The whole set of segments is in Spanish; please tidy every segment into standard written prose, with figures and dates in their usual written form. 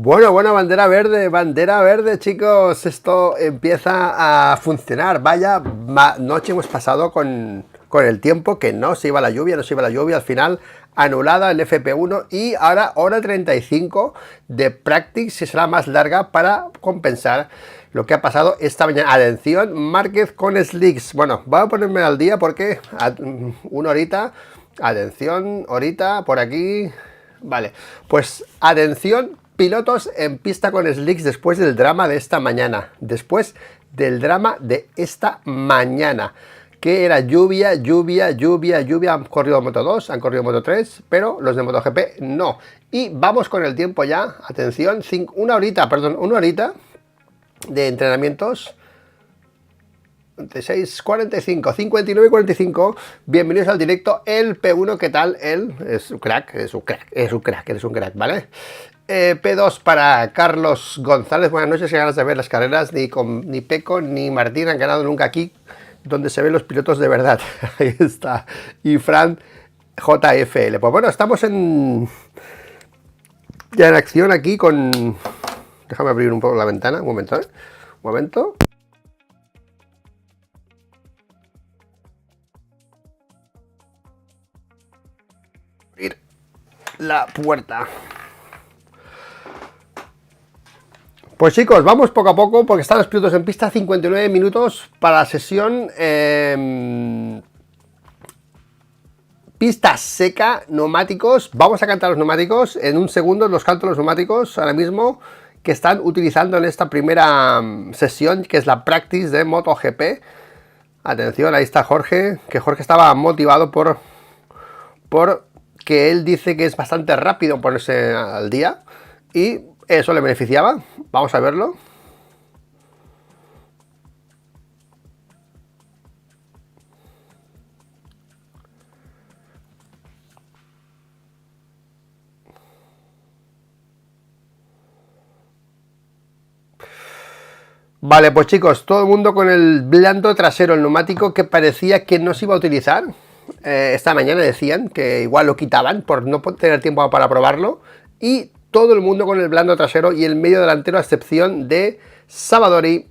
Bueno, bandera verde, chicos, esto empieza a funcionar. Vaya noche hemos pasado con el tiempo, que no se iba la lluvia, al final anulada el FP1 y ahora hora 35 de practice, que será más larga para compensar lo que ha pasado esta mañana. Atención, Márquez con slicks. Bueno, voy a ponerme al día porque una horita, atención, horita, por aquí, vale, pues atención, pilotos en pista con slicks después del drama de esta mañana, que era lluvia, han corrido Moto 2, han corrido Moto 3, pero los de MotoGP no. Y vamos con el tiempo ya, atención, una horita de entrenamientos, 46:45, 59:45, bienvenidos al directo, el P1, ¿qué tal? Él es un crack, eres un crack, ¿vale? P2 para Carlos González, buenas noches, qué ganas de ver las carreras, ni Peco ni Martín han ganado nunca aquí, donde se ven los pilotos de verdad. Ahí está. Y Fran JFL. Pues bueno, estamos ya en acción aquí con... Déjame abrir un poco la ventana, un momento, Un momento. Abrir la puerta. Pues chicos, vamos poco a poco porque están los pilotos en pista, 59 minutos para la sesión. Pista seca, neumáticos. Vamos a cantar los neumáticos. En un segundo los canto los neumáticos ahora mismo que están utilizando en esta primera sesión, que es la practice de MotoGP. Atención, ahí está Jorge, que Jorge estaba motivado por que él dice que es bastante rápido ponerse al día y eso le beneficiaba. Vamos a verlo. Vale, pues chicos, todo el mundo con el blando trasero, el neumático que parecía que no se iba a utilizar. Esta mañana decían que igual lo quitaban por no tener tiempo para probarlo. Y todo el mundo con el blando trasero y el medio delantero, a excepción de Savadori,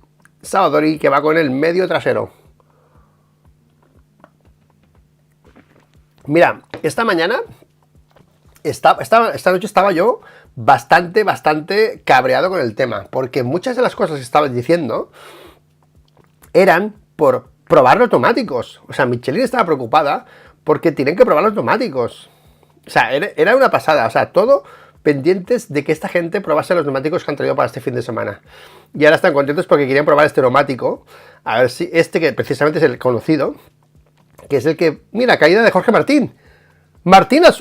que va con el medio trasero. Mira, esta noche estaba yo bastante cabreado con el tema, porque muchas de las cosas que estaban diciendo eran por probar los neumáticos. O sea, Michelin estaba preocupada porque tienen que probar los neumáticos. O sea, era una pasada. O sea, todo pendientes de que esta gente probase los neumáticos que han traído para este fin de semana. Y ahora están contentos porque querían probar este neumático. A ver si que precisamente es el conocido, que es el que... Mira, caída de Jorge Martín. Martín al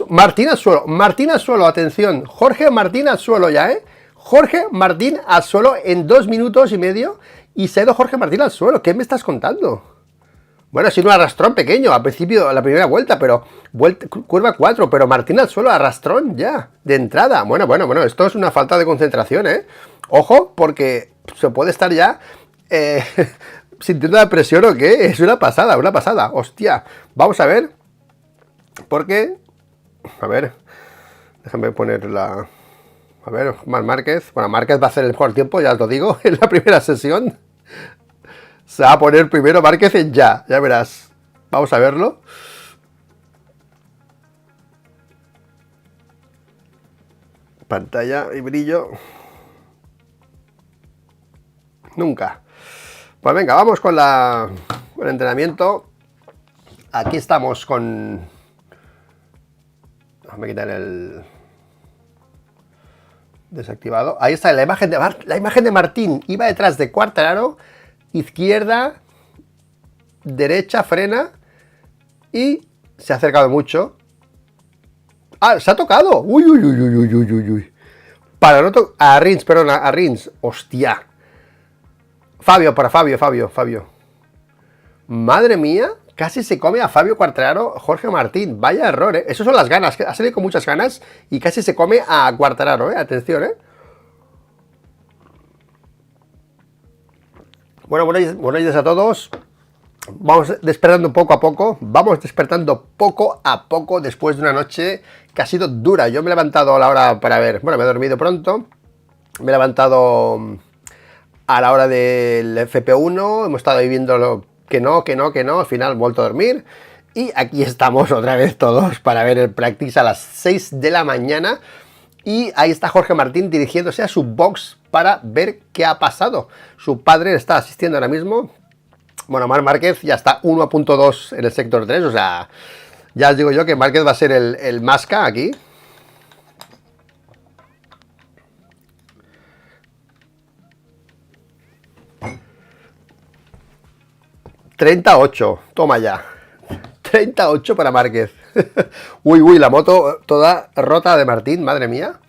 suelo, atención. Jorge Martín al suelo ya, Jorge Martín al suelo en 2 minutos y medio y se ha ido Jorge Martín al suelo. ¿Qué me estás contando? Bueno, ha sido un arrastrón pequeño al principio, la primera vuelta, pero curva 4, pero Martín al suelo, arrastrón ya, de entrada. Bueno, esto es una falta de concentración, Ojo, porque se puede estar ya sintiendo la presión o qué. Es una pasada, hostia. Vamos a ver. Porque, a ver, déjame poner la... A ver, Márquez. Bueno, Márquez va a hacer el mejor tiempo, ya os lo digo, en la primera sesión. Se va a poner primero Márquez en ya verás. Vamos a verlo. Pantalla y brillo. Nunca. Pues venga, vamos con el entrenamiento. Aquí estamos con... Déjame quitar el desactivado. Ahí está la imagen de Martín. Iba detrás de Quartararo, izquierda, derecha, frena y se ha acercado mucho. ¡Ah! ¡Se ha tocado! ¡Uy! Para no tocar... A Rins. ¡Hostia! Fabio. Madre mía. Casi se come a Fabio Quartararo Jorge Martín. Vaya error, Esas son las ganas. Ha salido con muchas ganas y casi se come a Quartararo, Atención, Bueno, buenos días a todos. Vamos despertando poco a poco. Después de una noche que ha sido dura. Yo me he levantado a la hora para ver. Bueno, me he dormido pronto. Me he levantado a la hora del FP1, hemos estado ahí viendo que no, al final he vuelto a dormir. Y aquí estamos otra vez todos para ver el practice a las 6 de la mañana. Y ahí está Jorge Martín dirigiéndose a su box para ver qué ha pasado. Su padre está asistiendo ahora mismo. Bueno, Marc Márquez ya está 1.2 en el sector 3, o sea, ya os digo yo que Márquez va a ser el masca aquí. ...38, toma ya. 38 para Márquez. Uy, la moto toda rota de Martín, madre mía.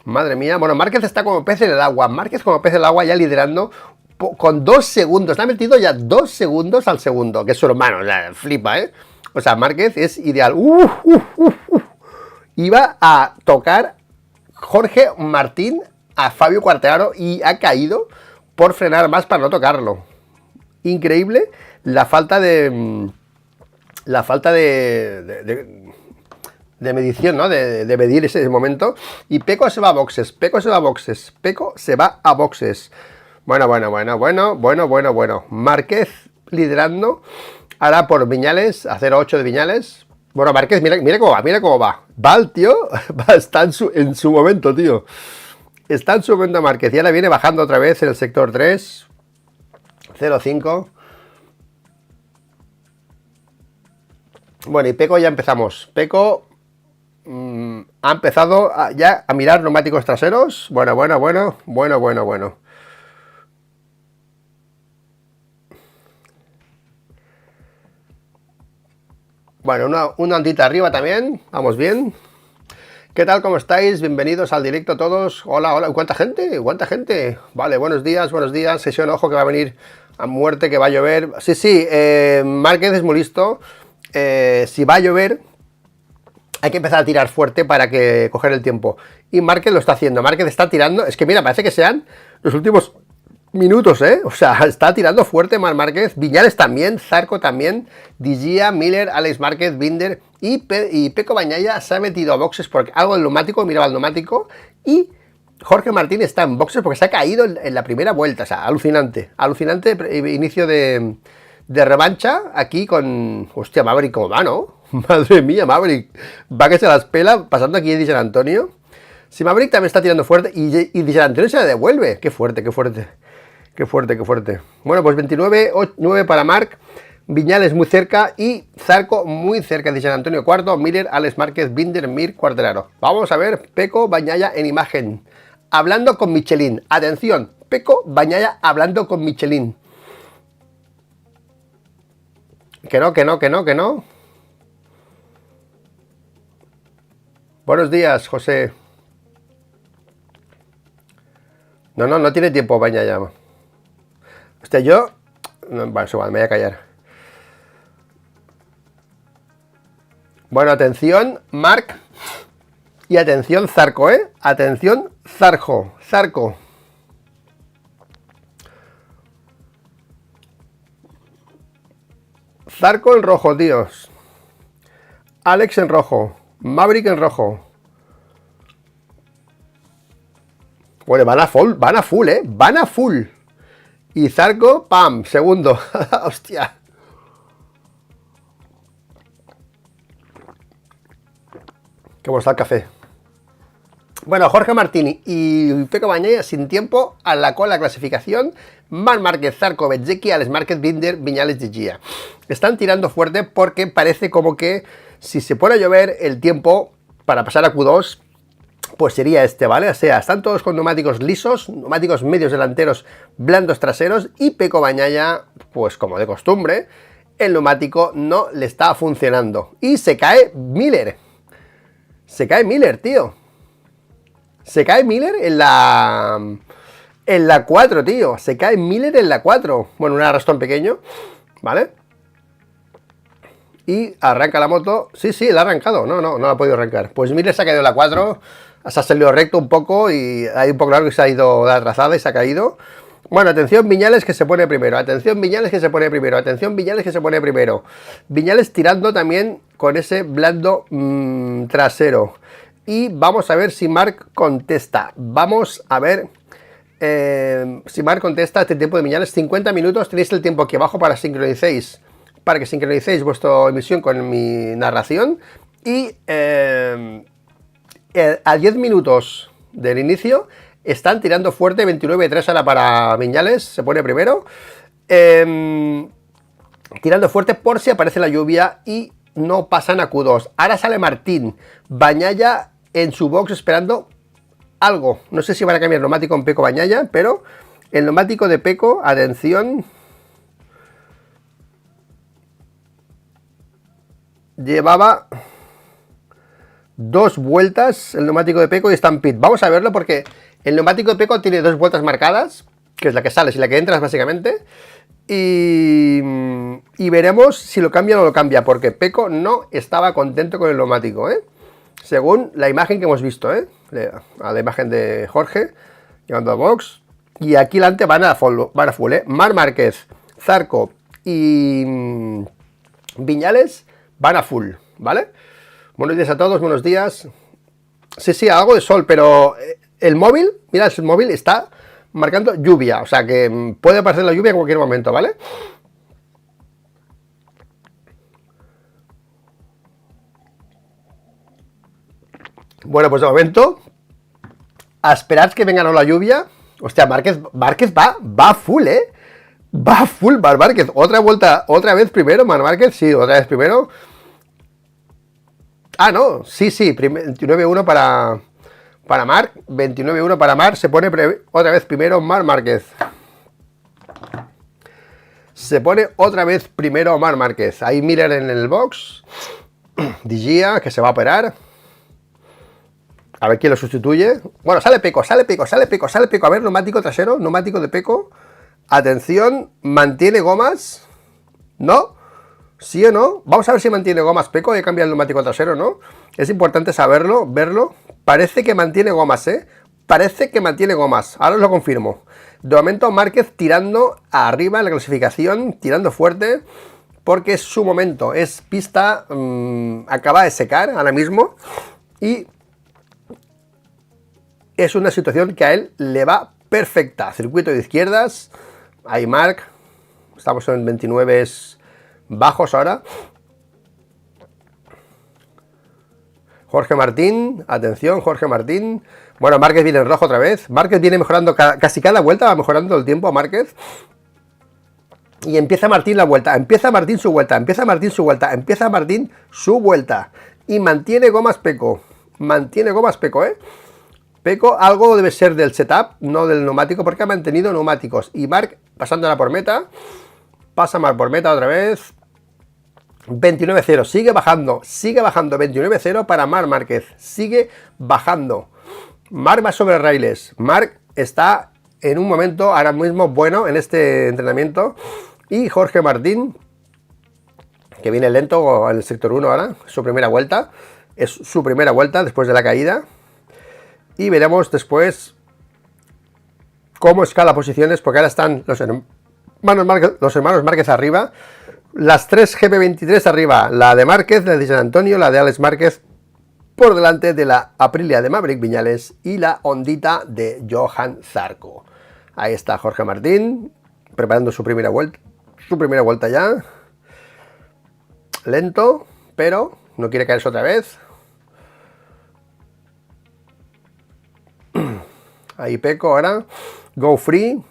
Madre mía. Bueno, Márquez está como pez en el agua. Márquez como pez en el agua ya liderando con 2 segundos. Le ha metido ya 2 segundos al segundo, que es su hermano. O sea, flipa, ¿eh? O sea, Márquez es ideal. Iba a tocar Jorge Martín a Fabio Quartararo y ha caído por frenar más para no tocarlo. Increíble la falta de... de medición, ¿no? De medir ese momento. Y Pecco se va a boxes. Pecco se va a boxes. Pecco se va a boxes. Bueno. Márquez liderando. Ahora por Viñales, a 0.8 de Viñales. Bueno, Márquez, mira cómo va. Va el tío, está en su momento, tío. Está en su momento Márquez. Y ahora viene bajando otra vez en el sector 3. 0.5. Bueno, y Pecco ya empezamos. Pecco ha empezado ya a mirar neumáticos traseros. Bueno. Bueno, una ondita arriba también. Vamos bien. ¿Qué tal? ¿Cómo estáis? Bienvenidos al directo todos. Hola. ¿Cuánta gente? Vale, buenos días. Sesión, ojo que va a venir a muerte, que va a llover. Sí, Márquez es muy listo. Si va a llover, hay que empezar a tirar fuerte para que coger el tiempo. Y Márquez lo está haciendo. Márquez está tirando. Es que mira, parece que sean los últimos minutos, ¿eh? O sea, está tirando fuerte Marc Márquez. Viñales también, Zarco también, Di Gia, Miller, Alex Márquez, Binder y Pecco Bagnaia se ha metido a boxes porque algo del neumático, miraba el neumático. Y Jorge Martín está en boxes porque se ha caído en la primera vuelta. O sea, alucinante inicio de revancha aquí con... Hostia, Maverick, ¿cómo va, no? Madre mía, Maverick. Va que se las pela pasando aquí en Di Gianantonio. Si Maverick también está tirando fuerte y Di Gianantonio se la devuelve. Qué fuerte. Bueno, pues 29-9 para Marc. Viñales muy cerca y Zarco muy cerca. Di Gianantonio cuarto. Miller, Alex Márquez, Binder, Mir, Quartararo. Vamos a ver Pecco Bagnaia en imagen. Hablando con Michelin. Atención, Pecco Bagnaia hablando con Michelin. Que no. Buenos días, José. No tiene tiempo, Bagnaia. Hostia, yo... Bueno, es igual, me voy a callar. Bueno, atención, Marc. Y atención, Zarco, ¿eh? Atención, Zarco. Zarco en rojo, tíos. Alex en rojo. Maverick en rojo. Bueno, van a full, ¿eh? Van a full. Y Zarco, ¡pam! Segundo. Hostia. Qué bueno está el café. Bueno, Jorge Martín y Pecco Bagnaia sin tiempo a la cola clasificación. Marc Márquez, Zarco, Bezzecchi, Alex Márquez, Binder, Viñales, Di Gia. Están tirando fuerte porque parece como que si se pone a llover el tiempo para pasar a Q2, pues sería este, ¿vale? O sea, están todos con neumáticos lisos, neumáticos medios delanteros, blandos traseros y Pecco Bagnaia, pues como de costumbre, el neumático no le está funcionando. Y se cae Miller. Tío. Se cae Miller en la 4, tío. Se cae Miller en la 4. Bueno, un arrastrón pequeño, ¿vale? Y arranca la moto. Sí, la ha arrancado. No la ha podido arrancar. Pues Miller se ha caído en la 4. Se ha salido recto un poco y hay un poco largo y se ha ido de la trazada y se ha caído. Bueno, atención Viñales que se pone primero. Viñales tirando también con ese blando trasero. Y vamos a ver si Marc contesta. Vamos a ver Si Marc contesta, este tiempo de Viñales, 50 minutos, tenéis el tiempo aquí abajo para que sincronicéis vuestra emisión con mi narración. Y a 10 minutos del inicio están tirando fuerte, 29-3 ahora para Viñales, se pone primero. Tirando fuerte por si aparece la lluvia y no pasan a Q2. Ahora sale Martín Bañaya en su box esperando algo. No sé si van a cambiar el neumático en Pecco Bagnaia, pero el neumático de Pecco, atención, llevaba 2 vueltas el neumático de Pecco y está en pit. Vamos a verlo porque el neumático de Pecco tiene 2 vueltas marcadas, que es la que sales y la que entras básicamente. Y veremos si lo cambia o no lo cambia, porque Pecco no estaba contento con el neumático, según la imagen que hemos visto, a la imagen de Jorge llevando a box. Y aquí delante van a full, Marc Márquez, Zarco y Viñales van a full, ¿vale? Buenos días a todos, buenos días. Sí, algo de sol, pero el móvil, mira, el móvil está marcando lluvia, o sea que puede aparecer la lluvia en cualquier momento, ¿vale? Bueno, pues de momento a esperar que venga la lluvia. Hostia, Márquez va full, va full Marc Márquez. Otra vuelta, otra vez primero Marc Márquez, sí, otra vez primero. Ah, no, sí, 29-1 para Marc, 29-1 para Marc, se pone otra vez primero Marc Márquez. Se pone otra vez primero Marc Márquez. Hay Miller en el box. Digia, que se va a operar. A ver quién lo sustituye. Bueno, sale Pecco. A ver, neumático trasero, neumático de Pecco. Atención, mantiene gomas. ¿No? ¿Sí o no? Vamos a ver si mantiene gomas Pecco. Hay que cambiar el neumático trasero, ¿no? Es importante saberlo, verlo. Parece que mantiene gomas, Parece que mantiene gomas. Ahora os lo confirmo. De momento Márquez tirando arriba en la clasificación, tirando fuerte, porque es su momento. Es pista, acaba de secar ahora mismo. Y es una situación que a él le va perfecta. Circuito de izquierdas. Ahí Marc. Estamos en 29 bajos ahora. Jorge Martín, atención, Jorge Martín. Bueno, Márquez viene en rojo otra vez. Márquez viene mejorando casi cada vuelta, va mejorando el tiempo a Márquez. Y empieza Martín la vuelta, empieza Martín su vuelta, empieza Martín su vuelta. Y mantiene gomas Pecco. Pecco algo debe ser del setup, no del neumático, porque ha mantenido neumáticos. Y Marc pasándola por meta. Pasa Marc por meta otra vez. 29-0, sigue bajando 29-0 para Marc Márquez, sigue bajando. Marc va sobre raíles, Marc está en un momento ahora mismo bueno en este entrenamiento. Y Jorge Martín, que viene lento en el sector 1 ahora, su primera vuelta, es su primera vuelta después de la caída. Y veremos después cómo escala posiciones, porque ahora están los hermanos Márquez arriba. Las 3 GP23 arriba, la de Márquez, la de San Antonio, la de Alex Márquez, por delante de la Aprilia de Maverick Viñales y la Hondita de Johan Zarco. Ahí está Jorge Martín, preparando su primera vuelta ya. Lento, pero no quiere caerse otra vez. Ahí Pecco ahora, go free.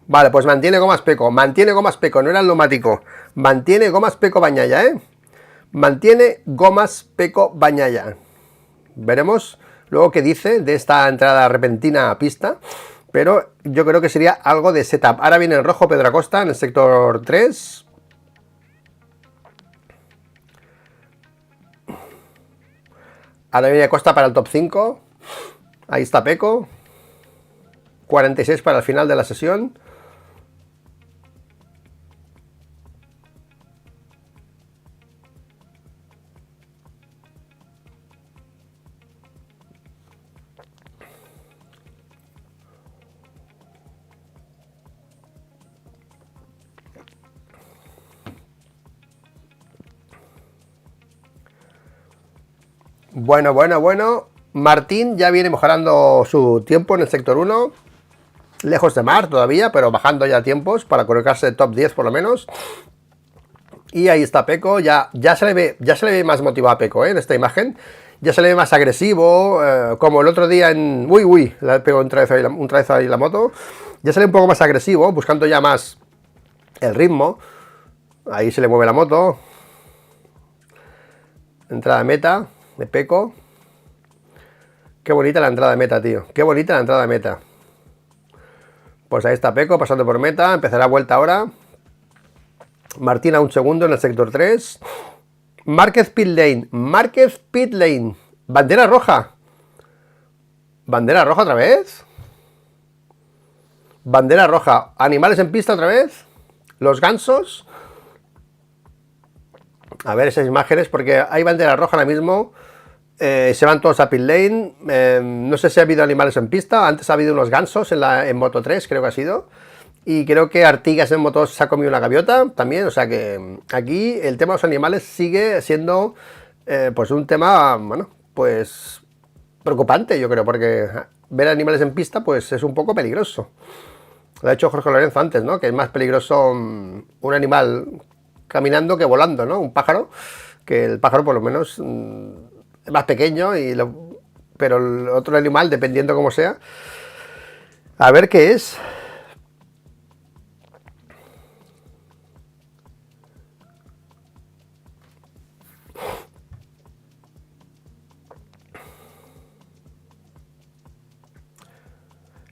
Vale, pues mantiene gomas Pecco, no era el neumático. Mantiene gomas Pecco Bagnaia, Mantiene gomas Pecco Bagnaia. Veremos luego qué dice de esta entrada repentina a pista, pero yo creo que sería algo de setup. Ahora viene en rojo Pedro Acosta en el sector 3. Ahora viene Acosta para el top 5. Ahí está Pecco. 46 para el final de la sesión. Bueno. Martín ya viene mejorando su tiempo en el sector 1. lejos de Mar todavía, pero bajando ya tiempos para colocarse top 10 por lo menos. Y ahí está Peko, ya se le ve más motivado a Peko, en esta imagen. Ya se le ve más agresivo, como el otro día en... Uy, le pego otra vez ahí la moto. Ya se le ve un poco más agresivo, buscando ya más el ritmo. Ahí se le mueve la moto. Entrada de meta de Peko. Qué bonita la entrada de meta, tío. Qué bonita la entrada de meta. Pues ahí está Peko pasando por meta. Empezará vuelta ahora. Martín a un segundo en el sector 3. Márquez pit lane. Márquez pit lane. Bandera roja. Bandera roja otra vez. Bandera roja. Animales en pista otra vez. Los gansos. A ver esas imágenes porque hay bandera roja ahora mismo. Se van todos a pit lane. No sé si ha habido animales en pista. Antes ha habido unos gansos en Moto 3, creo que ha sido. Y creo que Artigas en Moto se ha comido una gaviota también. O sea que aquí el tema de los animales sigue siendo pues un tema, bueno, pues preocupante, yo creo, porque ver animales en pista pues es un poco peligroso. Lo ha dicho Jorge Lorenzo antes, ¿no? Que es más peligroso un animal caminando que volando, ¿no? Un pájaro, que el pájaro por lo menos es más pequeño, pero el otro animal, dependiendo cómo sea, a ver qué es.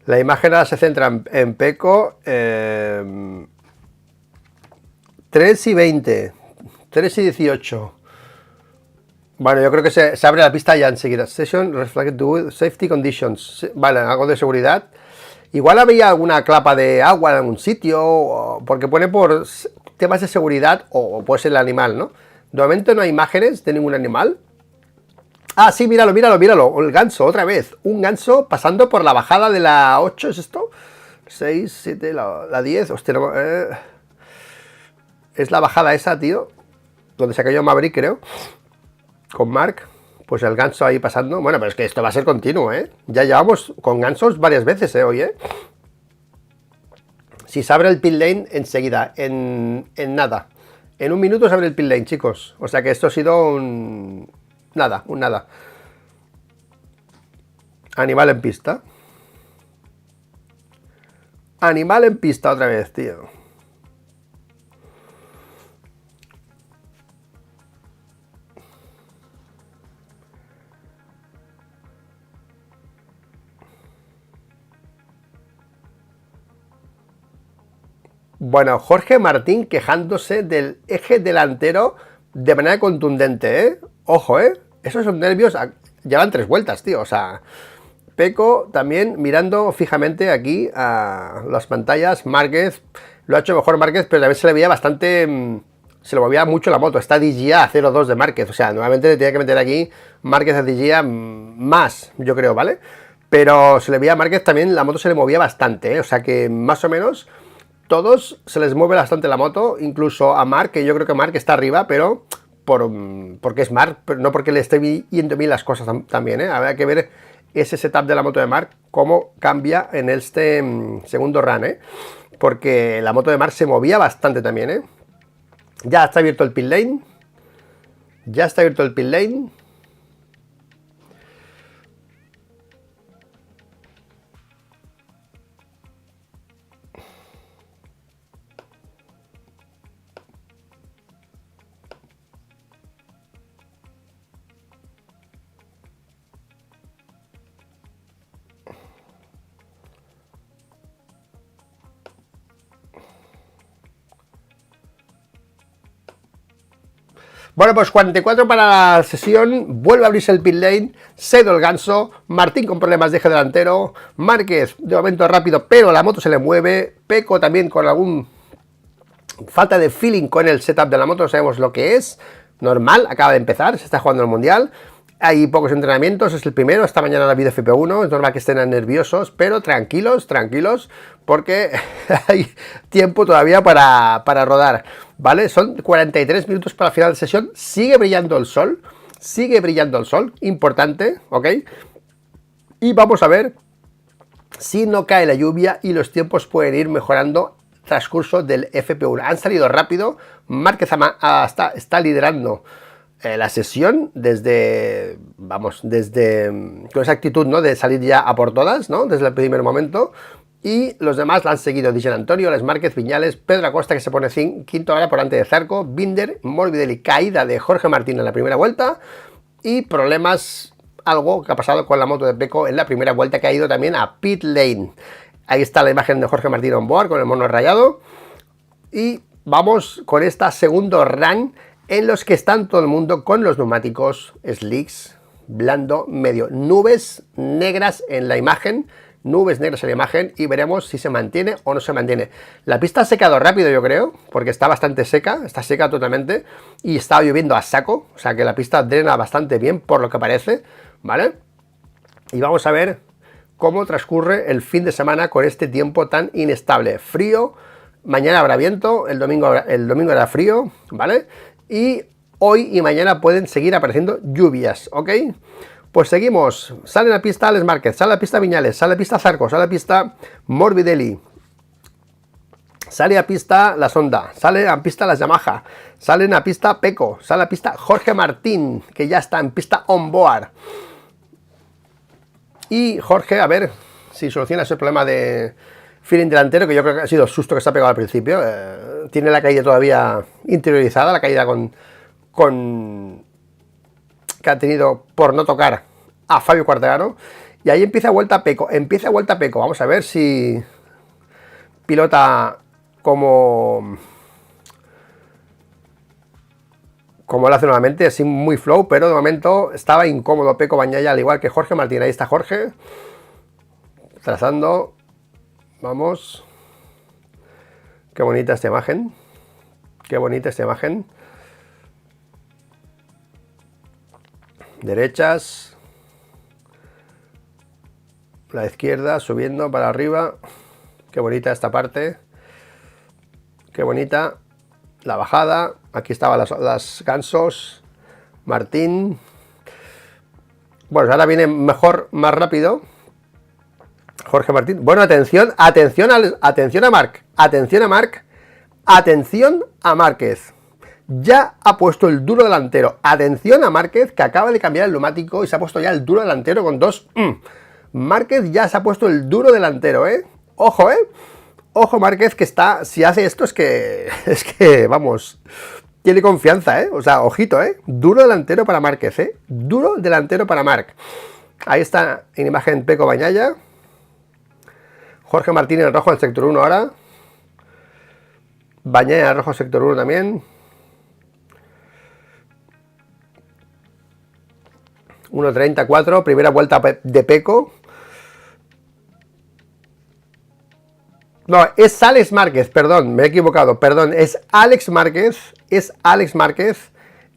La imagen ahora se centra en Peko. 3 y 20. 3 y 18. Bueno, yo creo que se abre la pista ya enseguida. Session reflected with safety conditions. Vale, algo de seguridad. Igual había alguna clapa de agua en algún sitio, porque pone por temas de seguridad o puede ser el animal, ¿no? De momento no hay imágenes de ningún animal. Ah, sí, míralo. El ganso, otra vez. Un ganso pasando por la bajada de la 8, ¿es esto? 6, 7, la 10. Hostia, no, es la bajada esa, tío. Donde se cayó Maverick, creo. Con Mark. Pues el ganso ahí pasando. Bueno, pero es que esto va a ser continuo, ¿eh? Ya llevamos con gansos varias veces, hoy, ¿eh? Si se abre el pit lane enseguida, en nada. En un minuto se abre el pit lane, chicos. O sea que esto ha sido un nada. Animal en pista. Animal en pista otra vez, tío. Bueno, Jorge Martín quejándose del eje delantero de manera contundente, ¿eh? Ojo, ¿eh? Esos son nervios. Llevan 3 vueltas, tío. O sea, Peko también mirando fijamente aquí a las pantallas. Márquez lo ha hecho mejor Márquez, pero también se le veía bastante... se le movía mucho la moto. Está DGA a 0.2 de Márquez. O sea, nuevamente le tenía que meter aquí Márquez a DGA más, yo creo, ¿vale? Pero se le veía a Márquez también, la moto se le movía bastante, ¿eh? O sea que más o menos... Todos se les mueve bastante la moto, incluso a Mark, que yo creo que Mark está arriba, pero porque es Mark, pero no porque le esté yendo bien las cosas también, ¿eh? Habrá que ver ese setup de la moto de Mark, cómo cambia en este segundo run, ¿eh? Porque la moto de Mark se movía bastante también, ¿eh? Ya está abierto el pit lane. Bueno, pues 44 para la sesión, vuelve a abrirse el pit lane, Sedo el ganso, Martín con problemas de eje delantero, Márquez de momento rápido, pero la moto se le mueve, Peko también con algún falta de feeling con el setup de la moto, no sabemos lo que es, normal, acaba de empezar, se está jugando el mundial, hay pocos entrenamientos, es el primero, esta mañana ha habido FP1, es normal que estén nerviosos, pero tranquilos, porque hay tiempo todavía para rodar, ¿vale? Son 43 minutos para la final de sesión, sigue brillando el sol, importante, ¿ok? Y vamos a ver si no cae la lluvia y los tiempos pueden ir mejorando transcurso del FP1. Han salido rápido, Márquez está liderando la sesión desde, con esa actitud, ¿no?, de salir ya a por todas, ¿no?, desde el primer momento, y los demás la han seguido: Dijan Antonio, Les Márquez, Viñales, Pedro Acosta, que se pone quinto ahora por delante de Zarco, Binder, Morbidelli, caída de Jorge Martín en la primera vuelta, y problemas, algo que ha pasado con la moto de Pecco en la primera vuelta, que ha ido también a pit lane. Ahí está la imagen de Jorge Martín on board con el mono rayado, y vamos con esta segundo run en los que están todo el mundo con los neumáticos slicks, blando, medio, nubes negras en la imagen, y veremos si se mantiene o no se mantiene. La pista ha secado rápido, yo creo, porque está bastante seca, está seca totalmente, y está lloviendo a saco, o sea que la pista drena bastante bien, por lo que parece, ¿vale? Y vamos a ver cómo transcurre el fin de semana con este tiempo tan inestable. Frío, mañana habrá viento, el domingo hará frío, ¿vale? Y hoy y mañana pueden seguir apareciendo lluvias, ¿ok? Pues seguimos. Sale a la pista Les Márquez, sale a la pista Viñales, sale a la pista Zarco, sale a la pista Morbidelli, sale a pista la Sonda, sale a pista las Yamaha, sale a pista Pecco, sale a pista Jorge Martín, que ya está en pista on board. Y Jorge, a ver si soluciona ese problema de feeling delantero, que yo creo que ha sido el susto que se ha pegado al principio. Tiene la caída todavía interiorizada, la caída que ha tenido por no tocar a Fabio Quartararo. Y ahí empieza vuelta a Pecco, Vamos a ver si pilota como lo hace nuevamente, así muy flow, pero de momento estaba incómodo Pecco Bagnaia, al igual que Jorge Martín. Ahí está Jorge, trazando. Vamos. Qué bonita esta imagen. Derechas. La izquierda subiendo para arriba. Qué bonita esta parte. Qué bonita. La bajada. Aquí estaban las gansos. Martín. Bueno, ahora viene mejor, más rápido Jorge Martín. Bueno, atención a Márquez. Ya ha puesto el duro delantero. Atención a Márquez, que acaba de cambiar el neumático y se ha puesto ya el duro delantero con dos. Márquez ya se ha puesto el duro delantero, Ojo, Ojo Márquez, que está, si hace esto es que vamos, tiene confianza, O sea, ojito, Duro delantero para Márquez, Duro delantero para Marc. Ahí está en imagen Pecco Bagnaia. Jorge Martín en el rojo del sector 1 ahora. Bagnaia en el rojo del sector 1 también. 1.34, primera vuelta de Pecco. No, es Alex Márquez, perdón, me he equivocado, es Alex Márquez,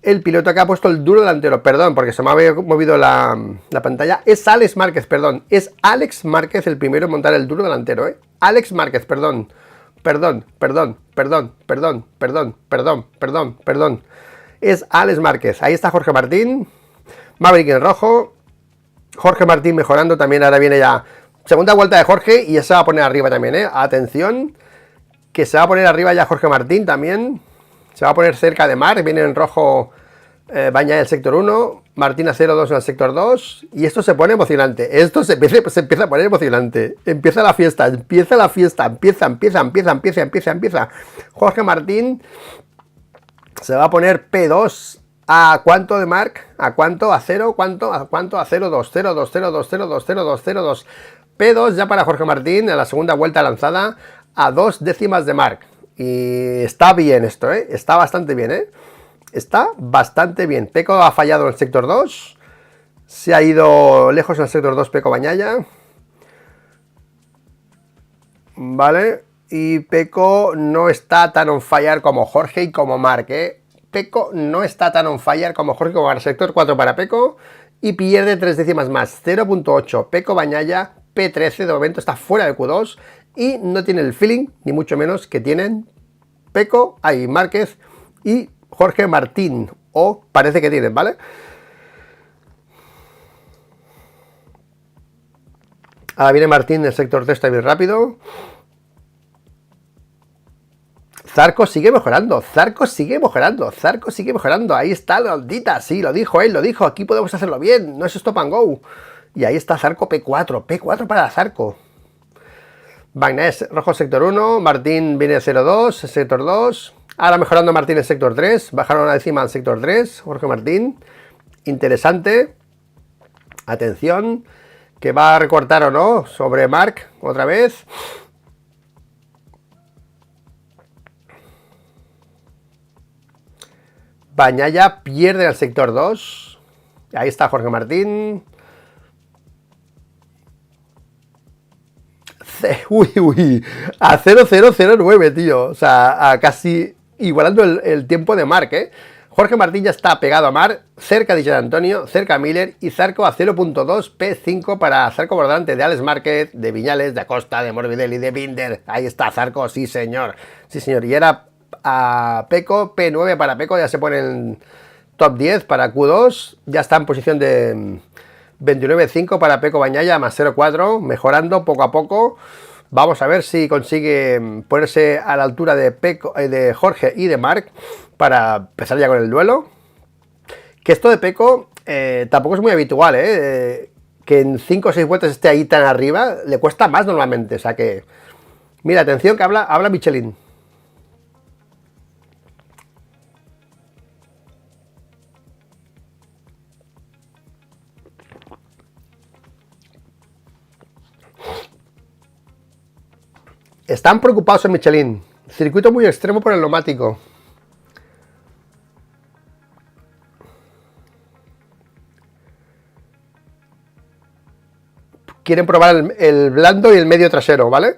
el piloto que ha puesto el duro delantero, perdón, porque se me había movido la pantalla. Es Alex Márquez, perdón, es Alex Márquez el primero en montar el duro delantero, Alex Márquez, perdón. Es Alex Márquez. Ahí está Jorge Martín, Maverick en rojo, Jorge Martín mejorando también. Ahora viene ya segunda vuelta de Jorge y ya se va a poner arriba también, Atención, que se va a poner arriba ya Jorge Martín también. Se va a poner cerca de Marc, viene en rojo Bagnaia en el sector 1, Martín a 0-2 en el sector 2, y esto se pone emocionante, se empieza a poner emocionante, empieza la fiesta, empieza. Jorge Martín se va a poner P2, ¿a cuánto de Marc? ¿A cuánto? ¿A 0? ¿Cuánto? ¿A cuánto? A 0-2, 0-2, 0-2, 0-2, 0-2, 0-2, P2 ya para Jorge Martín en la segunda vuelta lanzada a 2 décimas de Marc. Y está bien esto, está bastante bien, está bastante bien. Pecco ha fallado en el sector 2, se ha ido lejos en el sector 2 Pecco Bagnaia, vale, y Pecco no está tan on fire como Jorge y como Marc, Pecco no está tan on fire como Jorge y como Marc. Sector 4 para Pecco y pierde 3 décimas más, 0.8. Pecco Bagnaia, P13, de momento está fuera de Q2 y no tiene el feeling, ni mucho menos, que tienen Pecco, Márquez y Jorge Martín, o parece que tienen, ¿vale? Ahora viene Martín en el sector 3 también rápido. Zarco sigue mejorando, Zarco sigue mejorando, Zarco sigue mejorando. Ahí está la ondita, sí, lo dijo él, lo dijo. Aquí podemos hacerlo bien, no es stop and go. Y ahí está Zarco P4, P4 para Zarco. Bagnaes rojo sector 1, Martín viene 0-2, sector 2. Ahora mejorando Martín en sector 3, bajaron encima al sector 3, Jorge Martín. Interesante. Atención, que va a recortar o no sobre Marc otra vez. Bañaya pierde el sector 2. Ahí está Jorge Martín. Uy, a 0,009, tío. O sea, a casi igualando el tiempo de Marc, ¿eh? Jorge Martín ya está pegado a Marc, cerca de Gian Antonio, cerca a Miller y Zarco a 0.2 P5 para Zarco por delante de Alex Márquez, de Viñales, de Acosta, de Morbidelli, de Binder. Ahí está Zarco, sí señor. Sí señor. Y era a Pecco, P9 para Pecco, ya se pone en top 10 para Q2. Ya está en posición de 29.5 para Pecco Bagnaia, más 0.4, mejorando poco a poco. Vamos a ver si consigue ponerse a la altura de Pecco, de Jorge y de Marc para empezar ya con el duelo. Que esto de Pecco tampoco es muy habitual, que en 5 o 6 vueltas esté ahí tan arriba, le cuesta más normalmente. O sea que, mira, atención que habla Michelin. Están preocupados en Michelin. Circuito muy extremo por el neumático. Quieren probar el blando y el medio trasero, ¿vale?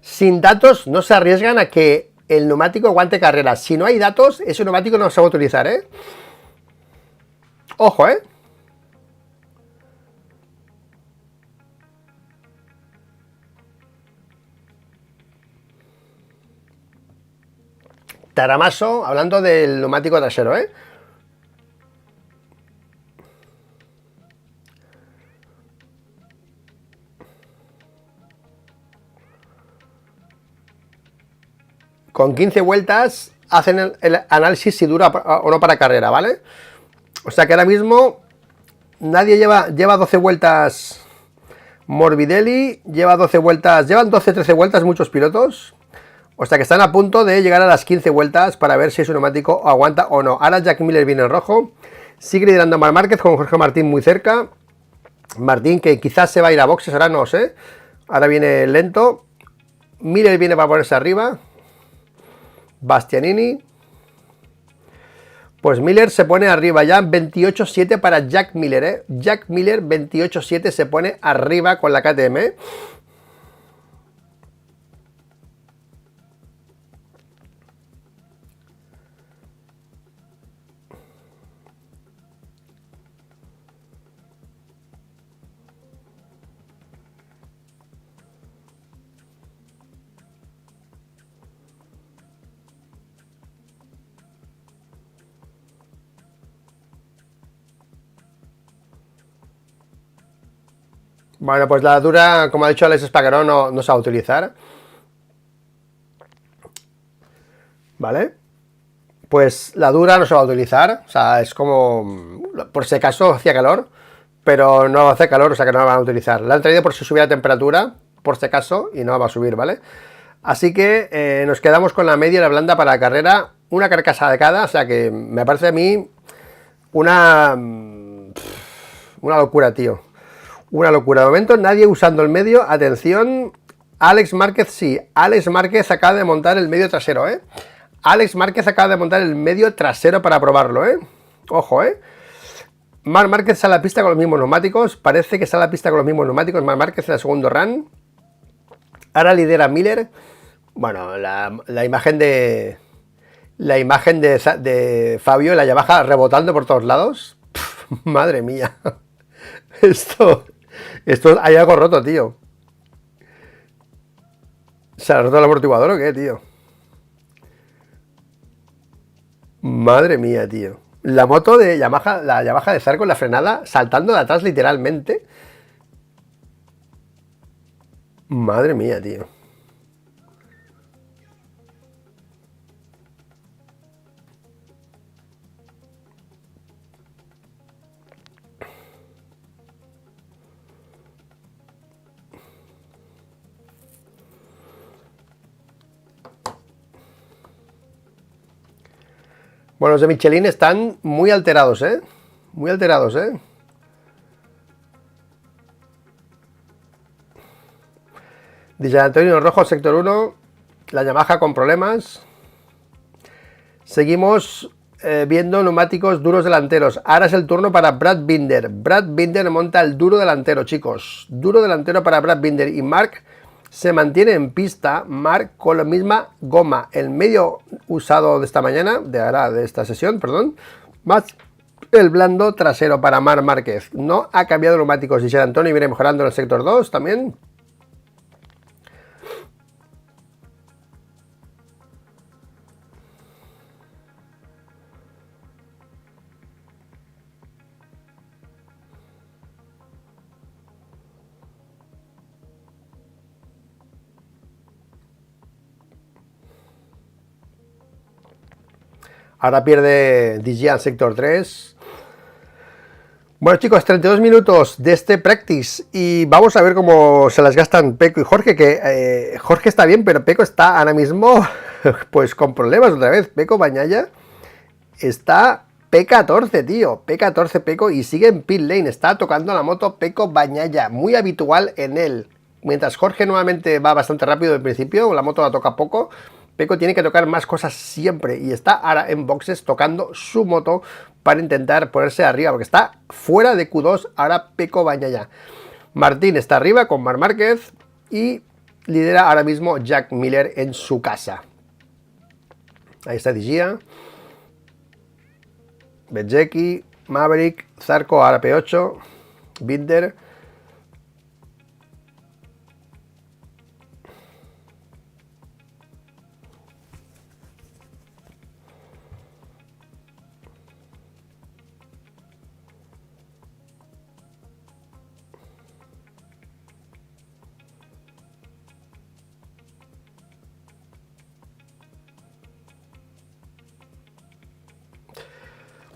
Sin datos no se arriesgan a que el neumático aguante carrera. Si no hay datos, ese neumático no se va a utilizar, ¿eh? Ojo, ¿eh? Taramaso, hablando del neumático trasero, ¿eh? Con 15 vueltas hacen el análisis si dura o no para carrera, ¿vale? O sea que ahora mismo nadie lleva 12 vueltas. Morbidelli lleva 12 vueltas, llevan 12-13 vueltas muchos pilotos. O sea que están a punto de llegar a las 15 vueltas para ver si su neumático aguanta o no. Ahora Jack Miller viene en rojo. Sigue liderando Marc Márquez con Jorge Martín muy cerca. Martín que quizás se va a ir a boxes, ahora no sé. Ahora viene lento. Miller viene para ponerse arriba. Bastianini. Pues Miller se pone arriba ya, 28.7 para Jack Miller, ¿eh? Jack Miller 28.7 se pone arriba con la KTM, ¿eh? Bueno, pues la dura, como ha dicho Alex Espargaró, no se va a utilizar. ¿Vale? Pues la dura no se va a utilizar. O sea, es como... Por si acaso hacía calor, pero no hace calor, o sea que no la van a utilizar. La han traído por si subía la temperatura, por si acaso, y no va a subir, ¿vale? Así que nos quedamos con la media y la blanda para la carrera. Una carcasa de cada, o sea que me parece a mí una locura, tío. Una locura. De momento nadie usando el medio. Atención, Alex Márquez sí. Alex Márquez acaba de montar el medio trasero, ¿eh? Alex Márquez acaba de montar el medio trasero para probarlo, ¿eh? Ojo, ¿eh? Marc Márquez sale a la pista con los mismos neumáticos. Parece que sale a la pista con los mismos neumáticos. Marc Márquez en el segundo run. Ahora lidera Miller. Bueno, la imagen de... La imagen de Fabio en la Yamaha rebotando por todos lados. Pff, madre mía. Esto hay algo roto, tío. ¿Se ha roto el amortiguador o qué, tío? Madre mía, tío. La moto de Yamaha, la Yamaha de Zarco en la frenada, saltando de atrás literalmente. Madre mía, tío. Bueno, los de Michelin están muy alterados, ¿eh? Muy alterados, ¿eh? Dice Antonio Rojo, sector 1. La Yamaha con problemas. Seguimos viendo neumáticos duros delanteros. Ahora es el turno para Brad Binder. Brad Binder monta el duro delantero, chicos. Duro delantero para Brad Binder. Y Mark se mantiene en pista. Mark con la misma goma. El medio usado de esta mañana, de esta sesión, perdón, más el blando trasero para Marc Márquez. No ha cambiado neumáticos. Y San Antonio viene mejorando en el sector 2 también. Ahora pierde Dijian sector 3. Bueno, chicos, 32 minutos de este practice y vamos a ver cómo se las gastan Pecco y Jorge, que Jorge está bien, pero Pecco está ahora mismo pues con problemas otra vez. Pecco Bagnaia está P14, tío, P14 Pecco y sigue en pit lane, está tocando la moto Pecco Bagnaia, muy habitual en él. Mientras Jorge nuevamente va bastante rápido en principio, la moto la toca poco, Pecco tiene que tocar más cosas siempre y está ahora en boxes tocando su moto para intentar ponerse arriba, porque está fuera de Q2 ahora Pecco Bagnaia. Martín está arriba con Marc Márquez y lidera ahora mismo Jack Miller en su casa. Ahí está Digia, Bezzecchi, Maverick, Zarco ahora P8, Binder.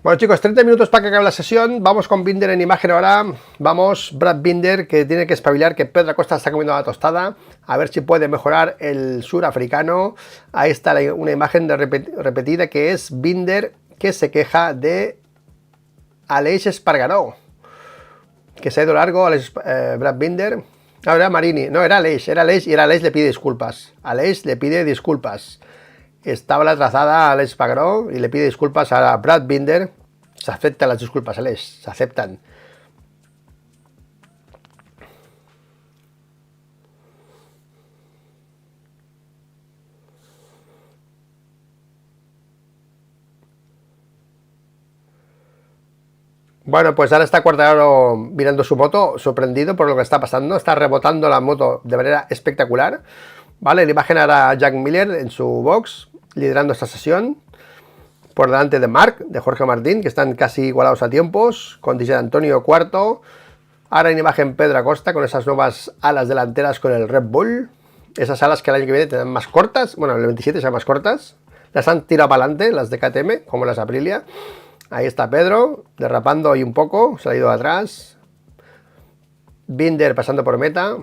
Bueno, chicos, 30 minutos para que acabe la sesión. Vamos con Binder en imagen ahora. Vamos, Brad Binder, que tiene que espabilar, que Pedro Acosta está comiendo la tostada. A ver si puede mejorar el surafricano. Ahí está una imagen repetida que es Binder, que se queja de Aleix Espargaró, que se ha ido largo. Brad Binder. Ahora Marini. No, era Aleix y Aleix le pide disculpas. Aleix le pide disculpas. Estaba la trazada a Aleix Espargaró y le pide disculpas a Brad Binder. Se aceptan las disculpas, Aleix, se aceptan. Bueno, pues ahora está Quartararo mirando su moto, sorprendido por lo que está pasando. Está rebotando la moto de manera espectacular. Vale, la imagen ahora Jack Miller en su box, liderando esta sesión. Por delante de Marc, de Jorge Martín, que están casi igualados a tiempos, con Di Antonio cuarto. Ahora en imagen Pedro Acosta con esas nuevas alas delanteras con el Red Bull. Esas alas que el año que viene tendrán más cortas, bueno, el 27 serán más cortas. Las han tirado para adelante, las de KTM, como las Aprilia. Ahí está Pedro, derrapando ahí un poco, se ha ido atrás. Binder pasando por meta.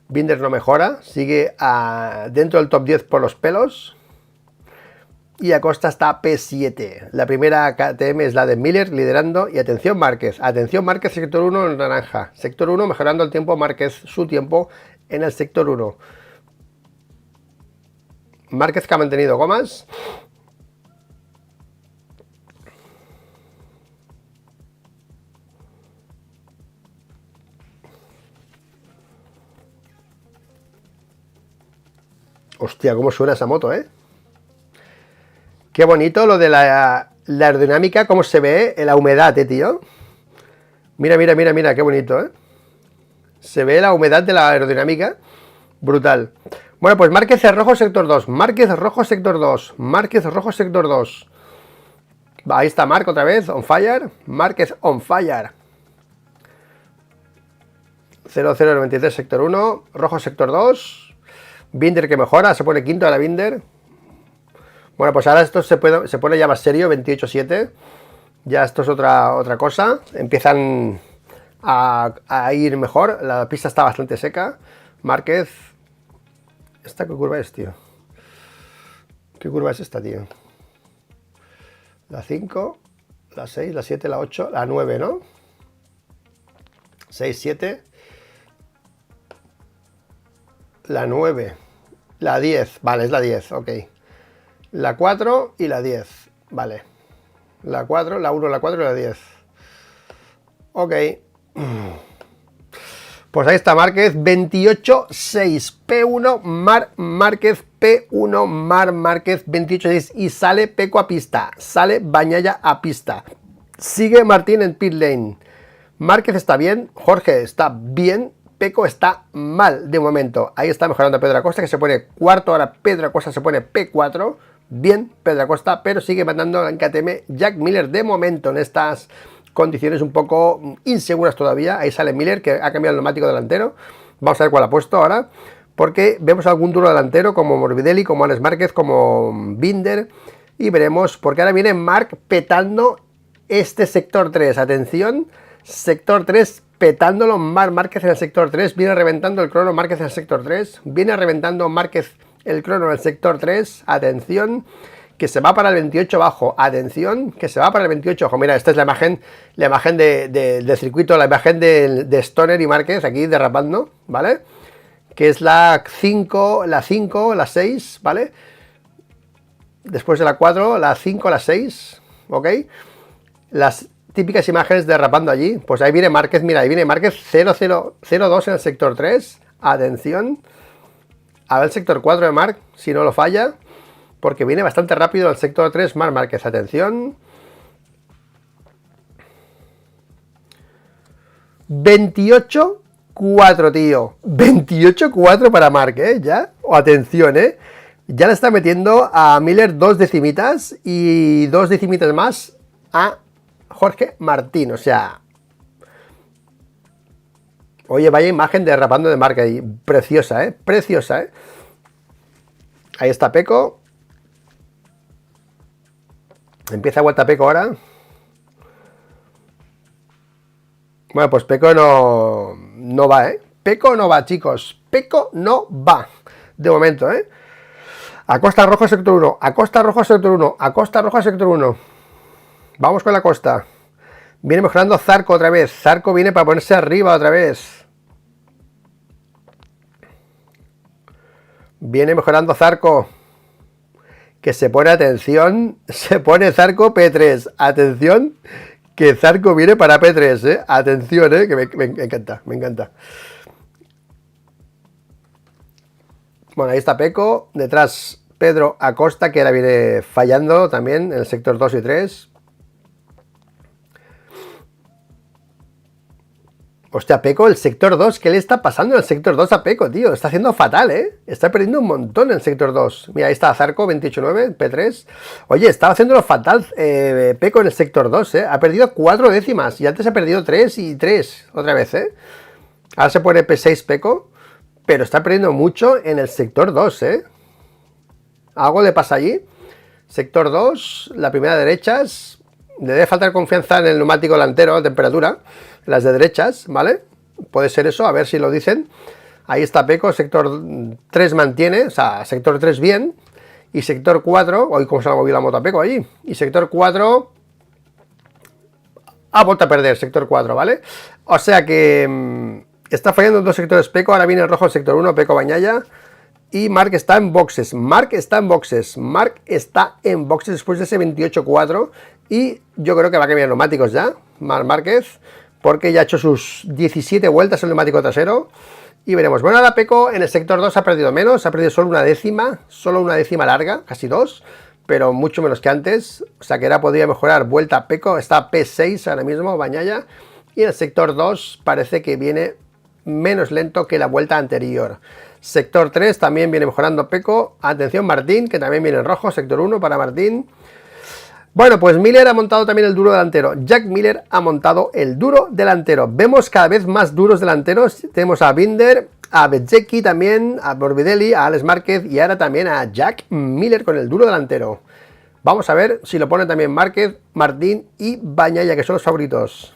Binder no mejora, sigue dentro del top 10 por los pelos. Y Acosta está P7. La primera KTM es la de Miller liderando. Y atención Márquez, sector 1 en naranja. Sector 1 mejorando el tiempo Márquez, su tiempo en el sector 1. Márquez que ha mantenido gomas. Hostia, cómo suena esa moto, ¿eh? Qué bonito lo de la aerodinámica, cómo se ve la humedad, tío. Mira, qué bonito, ¿eh? Se ve la humedad de la aerodinámica. Brutal. Bueno, pues Márquez rojo sector 2. Márquez rojo sector 2. Márquez rojo sector 2. Ahí está Marc otra vez, on fire. Márquez on fire. 0093 sector 1. Rojo sector 2. Binder que mejora, se pone quinto a la Binder. Bueno, pues ahora esto se pone ya más serio, 28.7. Ya esto es otra cosa. Empiezan a ir mejor. La pista está bastante seca. Márquez. ¿Esta qué curva es, tío? ¿Qué curva es esta, tío? La 5, la 6, la 7, la 8, la 9, ¿no? 6, 7. La 9. La 10. Vale, es la 10, ok. La 4 y la 10. Vale. La 4, la 1, la 4 y la 10. Ok. Pues ahí está Márquez, 28.6. P1 Márquez, P1 Márquez, 28.6. Y sale Peco a pista. Sale Bañaya a pista. Sigue Martín en pit lane. Márquez está bien. Jorge está bien. Peco está mal de momento. Ahí está mejorando Pedro Acosta, que se pone cuarto. Ahora Pedro Acosta se pone P4. Bien, Pedro Acosta, pero sigue mandando en KTM Jack Miller de momento en estas condiciones un poco inseguras todavía. Ahí sale Miller, que ha cambiado el neumático delantero. Vamos a ver cuál ha puesto ahora, porque vemos algún duro delantero como Morbidelli, como Alex Márquez, como Binder, y veremos, porque ahora viene Marc petando este sector 3. Atención, sector 3 petándolo. Márquez en el sector 3, viene reventando el crono Márquez en el sector 3, viene reventando Márquez el crono en el sector 3, atención, que se va para el 28 bajo, atención, que se va para el 28, ojo, mira, esta es la imagen del circuito, la imagen de Stoner y Márquez aquí derrapando, ¿vale? Que es la 5, la 5, la 6, ¿vale? Después de la 4, la 5, la 6, ¿ok? Las típicas imágenes derrapando allí, pues ahí viene Márquez, mira, ahí viene Márquez 0-0-0-2 en el sector 3, atención. A ver el sector 4 de Marc, si no lo falla, porque viene bastante rápido el sector 3, Marc Márquez, atención. 28-4, tío. 28-4 para Marc, ya. O atención, ya le está metiendo a Miller 2 decimitas y 2 decimitas más a Jorge Martín, o sea... Oye, vaya imagen derrapando de Marc ahí. Preciosa, preciosa, Ahí está Peco. Empieza vuelta Peco ahora. Bueno, pues Peco no va, Peco no va, chicos. Peco no va. De momento, Acosta rojo sector 1. Acosta rojo sector 1. Acosta rojo sector 1. Vamos con la Acosta. Viene mejorando Zarco otra vez. Zarco viene para ponerse arriba otra vez. Viene mejorando Zarco. Que se pone, atención, se pone Zarco P3. Atención, que Zarco viene para P3, Atención, que me encanta, me encanta. Bueno, ahí está Peco. Detrás Pedro Acosta, que ahora viene fallando también en el sector 2 y 3. Hostia, Peco, el sector 2, ¿qué le está pasando en el sector 2 a Peco, tío? Está haciendo fatal, Está perdiendo un montón en el sector 2. Mira, ahí está Zarco, 28.9, P3. Oye, estaba haciéndolo fatal Peco en el sector 2, Ha perdido 4 décimas y antes ha perdido 3 y 3 otra vez, Ahora se pone P6 Peco, pero está perdiendo mucho en el sector 2, Algo le pasa allí. Sector 2, la primera de derechas. Le debe faltar confianza en el neumático delantero, temperatura. Las de derechas, ¿vale? Puede ser eso, a ver si lo dicen. Ahí está Peco, sector 3 mantiene, o sea, sector 3 bien. Y sector 4, hoy cómo se ha movido la moto a Peco allí. Y sector 4 ha vuelto a perder, sector 4, ¿vale? O sea que está fallando en 2 sectores Peco, ahora viene el rojo el sector 1, Peco Bañaya. Y Marc está en boxes, Marc está en boxes, Marc está en boxes después de ese 28-4. Y yo creo que va a cambiar neumáticos ya, Marc Márquez, porque ya ha hecho sus 17 vueltas el neumático trasero. Y veremos. Bueno, ahora Peco en el sector 2 ha perdido menos, ha perdido solo una décima larga, casi 2, pero mucho menos que antes. O sea que ahora podría mejorar vuelta Peco, está P6 ahora mismo, Bañaya. Y en el sector 2 parece que viene menos lento que la vuelta anterior. Sector 3 también viene mejorando Pecco. Atención Martín, que también viene en rojo. Sector 1 para Martín. Bueno, pues Miller ha montado también el duro delantero. Jack Miller ha montado el duro delantero. Vemos cada vez más duros delanteros. Tenemos a Binder, a Bezzecchi también, a Morbidelli, a Alex Márquez y ahora también a Jack Miller con el duro delantero. Vamos a ver si lo pone también Márquez, Martín y Bagnaia, que son los favoritos.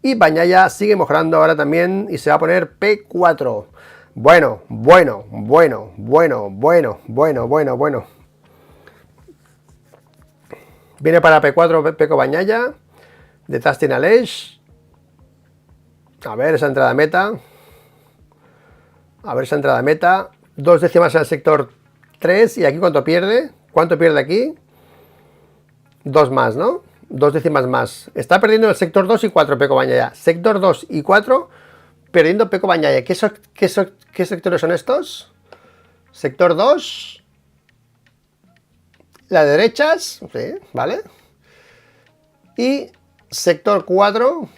Y Bagnaia sigue mejorando ahora también y se va a poner P4. Bueno. Viene para P4 Pecco Bagnaia. Detrás tiene Aleix. A ver esa entrada meta. 2 décimas en el sector 3. ¿Y aquí cuánto pierde? ¿Cuánto pierde aquí? 2 más, ¿no? 2 décimas más. Está perdiendo en el sector 2 y 4 Pecco Bagnaia. Sector 2 y 4 perdiendo Pecco Bagnaia. ¿Qué sectores son estos? Sector 2. La de derechas, sí, ¿vale? Y sector 4,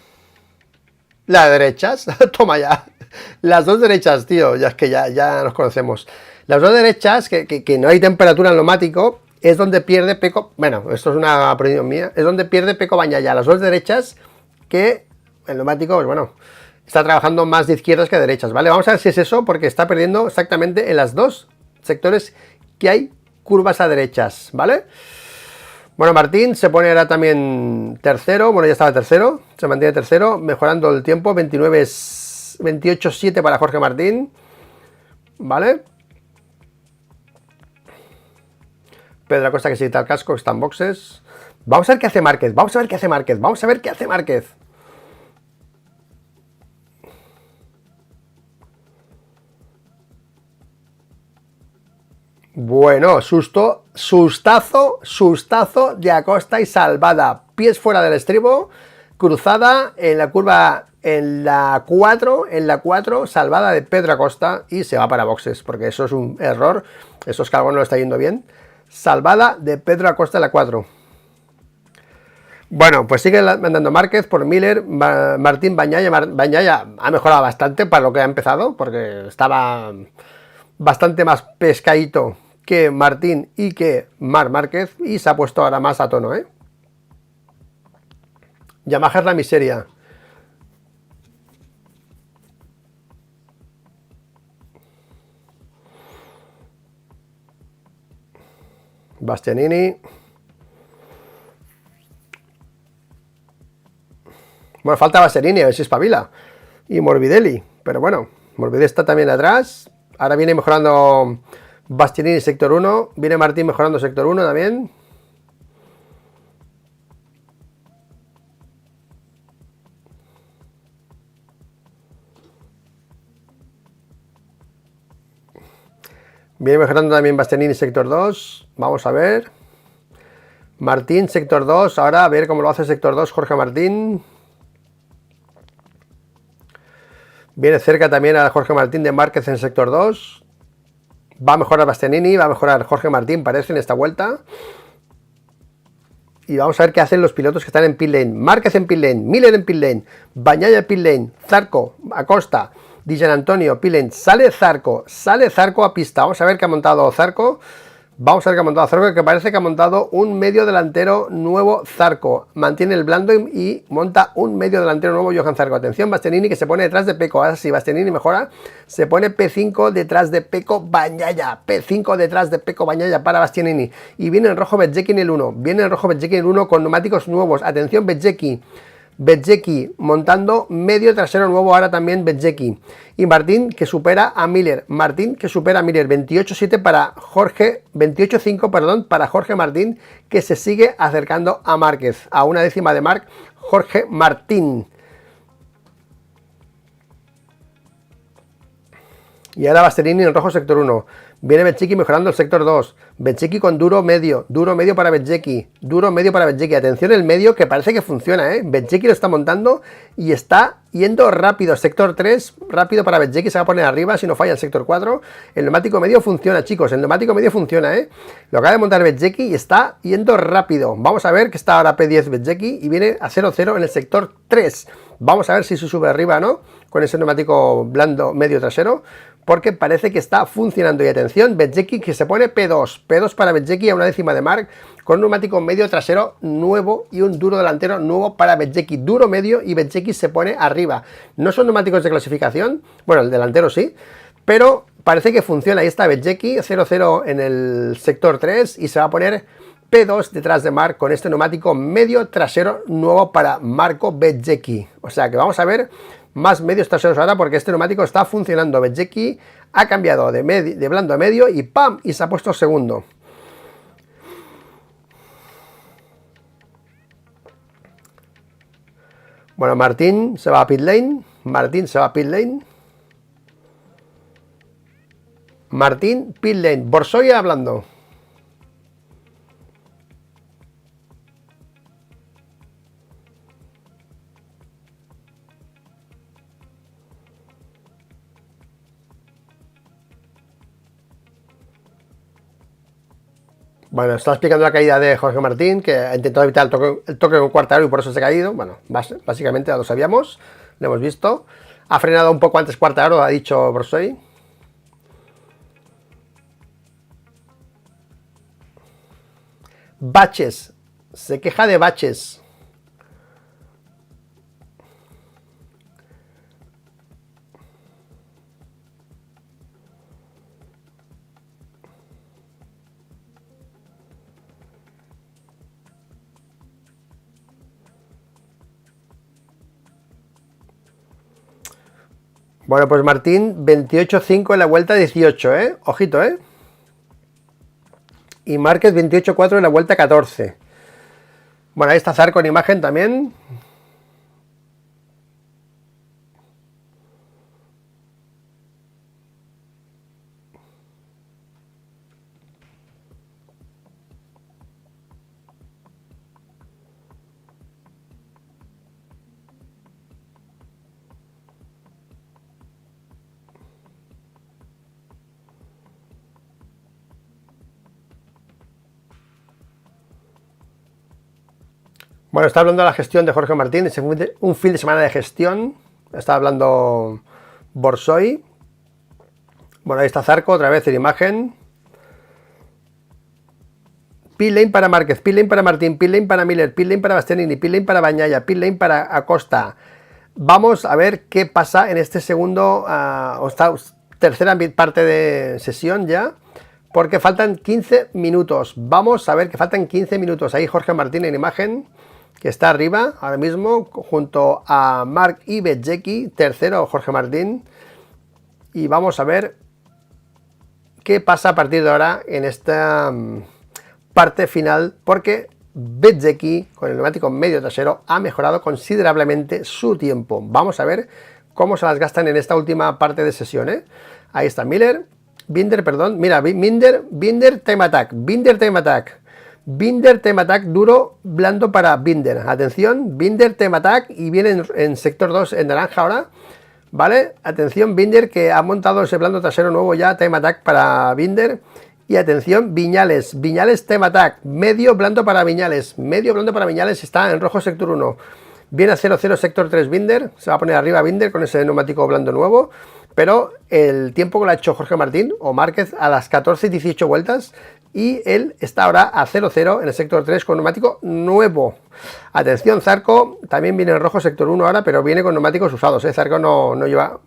la de derechas, toma ya. Las dos derechas, tío, ya es que ya nos conocemos. Las dos derechas, que no hay temperatura en el neumático, es donde pierde Pecco, bueno, esto es una opinión mía, es donde pierde Pecco Bagnaia. Las dos derechas que el neumático, pues bueno, está trabajando más de izquierdas que de derechas, ¿vale? Vamos a ver si es eso, porque está perdiendo exactamente en las dos sectores que hay curvas a derechas, ¿vale? Bueno, Martín se pone ahora también tercero, bueno, ya estaba tercero, se mantiene tercero, mejorando el tiempo, 28.7 para Jorge Martín, ¿vale? Pedro Acosta que se quita el casco, está en boxes. Vamos a ver qué hace Márquez, vamos a ver qué hace Márquez. Bueno, sustazo de Acosta y salvada. Pies fuera del estribo, cruzada en la curva, en la 4, salvada de Pedro Acosta y se va para boxes, porque eso es un error, eso Escalvón no lo está yendo bien. Salvada de Pedro Acosta en la 4. Bueno, pues sigue mandando Márquez por Miller, Martín Bagnaia. Bagnaia ha mejorado bastante para lo que ha empezado, porque estaba bastante más pescadito que Martín y que Marc Márquez y se ha puesto ahora más a tono, ¿eh? Yamaha es la miseria. Bastianini. Bueno, falta Bastianini, a ver si espabila. Y Morbidelli, pero bueno, Morbidelli está también atrás. Ahora viene mejorando Bastianini sector 1. Viene Martín mejorando sector 1 también. Viene mejorando también Bastianini sector 2. Vamos a ver. Martín sector 2. Ahora a ver cómo lo hace sector 2 Jorge Martín. Viene cerca también a Jorge Martín de Márquez en sector 2. Va a mejorar Bastianini, va a mejorar Jorge Martín, parece, en esta vuelta. Y vamos a ver qué hacen los pilotos que están en pit lane. Márquez en pit lane, Miller en pit lane, Bagnaia en pit lane, Zarco, Acosta, Di Giannantonio, pit lane. Sale Zarco a pista. Vamos a ver qué ha montado Zarco. Que parece que ha montado un medio delantero nuevo Zarco. Mantiene el blando y monta un medio delantero nuevo Johan Zarco. Atención, Bastianini que se pone detrás de Pecco. Ahora sí, Bastianini mejora. Se pone P5 detrás de Pecco Bagnaia. P5 detrás de Pecco Bagnaia para Bastianini. Y viene el rojo Bezzecchi en el 1. Viene el rojo Bezzecchi en el 1 con neumáticos nuevos. Atención, Bezzecchi montando medio trasero nuevo ahora también Bezzecchi. Y Martín que supera a Miller. 28.7 para Jorge, 28.5, perdón, para Jorge Martín, que se sigue acercando a Márquez. A una décima de Marc, Jorge Martín. Y ahora Bastianini en rojo sector 1. Viene Bezzecchi mejorando el sector 2. Bezzecchi con duro medio para Bezzecchi. Atención el medio que parece que funciona, ¿eh? Bezzecchi lo está montando y está yendo rápido. Sector 3, rápido para Bezzecchi, se va a poner arriba si no falla el sector 4. El neumático medio funciona, chicos. ¿eh? Lo acaba de montar Bezzecchi y está yendo rápido. Vamos a ver que está ahora P10 Bezzecchi y viene a 0-0 en el sector 3. Vamos a ver si se sube arriba, ¿no? con ese neumático blando medio trasero, porque parece que está funcionando. Y atención, Bezzecchi que se pone P2 para Bezzecchi a 1/10 de Marc, con un neumático medio trasero nuevo y un duro delantero nuevo para Bezzecchi, duro medio, y Bezzecchi se pone arriba. No son neumáticos de clasificación, bueno, el delantero sí, pero parece que funciona. Ahí está Bezzecchi, 0-0 en el sector 3, y se va a poner P2 detrás de Marc con este neumático medio trasero nuevo para Marco Bezzecchi. O sea que vamos a ver más medios traseros ahora, porque este neumático está funcionando. Bezzecchi ha cambiado de blando a medio y ¡pam! Y se ha puesto segundo. Bueno, Martín se va a pit lane. Martín, pit lane. Borsoya hablando. Bueno, está explicando la caída de Jorge Martín, que ha intentado evitar el toque con Quartararo y por eso se ha caído. Bueno, básicamente ya lo sabíamos, lo hemos visto. Ha frenado un poco antes Quartararo, ha dicho Borsoi. Baches, se queja de baches. Bueno, pues Martín, 28.5 en la vuelta 18, ¿eh? Ojito, ¿eh? Y Márquez, 28.4 en la vuelta 14. Bueno, ahí está Zarco en imagen también. Bueno, está hablando de la gestión de Jorge Martín, es un fin de semana de gestión. Está hablando Borsoi. Bueno, ahí está Zarco otra vez en imagen. Pit lane para Márquez, pit lane para Martín, pit lane para Miller, pit lane para Bastianini, pit lane para Bagnaia, pit lane para Acosta. Vamos a ver qué pasa en este segundo, tercera parte de sesión ya, porque faltan 15 minutos. Vamos a ver que faltan 15 minutos. Ahí Jorge Martín en imagen, que está arriba ahora mismo, junto a Marc y Bezzecchi, tercero Jorge Martín. Y vamos a ver qué pasa a partir de ahora en esta parte final, porque Bezzecchi con el neumático medio trasero ha mejorado considerablemente su tiempo. Vamos a ver cómo se las gastan en esta última parte de sesión, ¿eh? Ahí está Binder, perdón, mira, Binder time attack, duro, blando para Binder. Atención, Binder time attack, y viene en sector 2 en naranja ahora, ¿vale? Atención, Binder, que ha montado ese blando trasero nuevo ya, time attack para Binder. Y atención, Viñales time attack, medio blando para Viñales, está en rojo sector 1. Viene a 0-0 sector 3 Binder, se va a poner arriba Binder con ese neumático blando nuevo, pero el tiempo que lo ha hecho Jorge Martín o Márquez a las 14 y 18 vueltas, y él está ahora a 0-0 en el sector 3 con neumático nuevo. Atención, Zarco también viene en rojo sector 1 ahora, pero viene con neumáticos usados, ¿eh? Zarco no lleva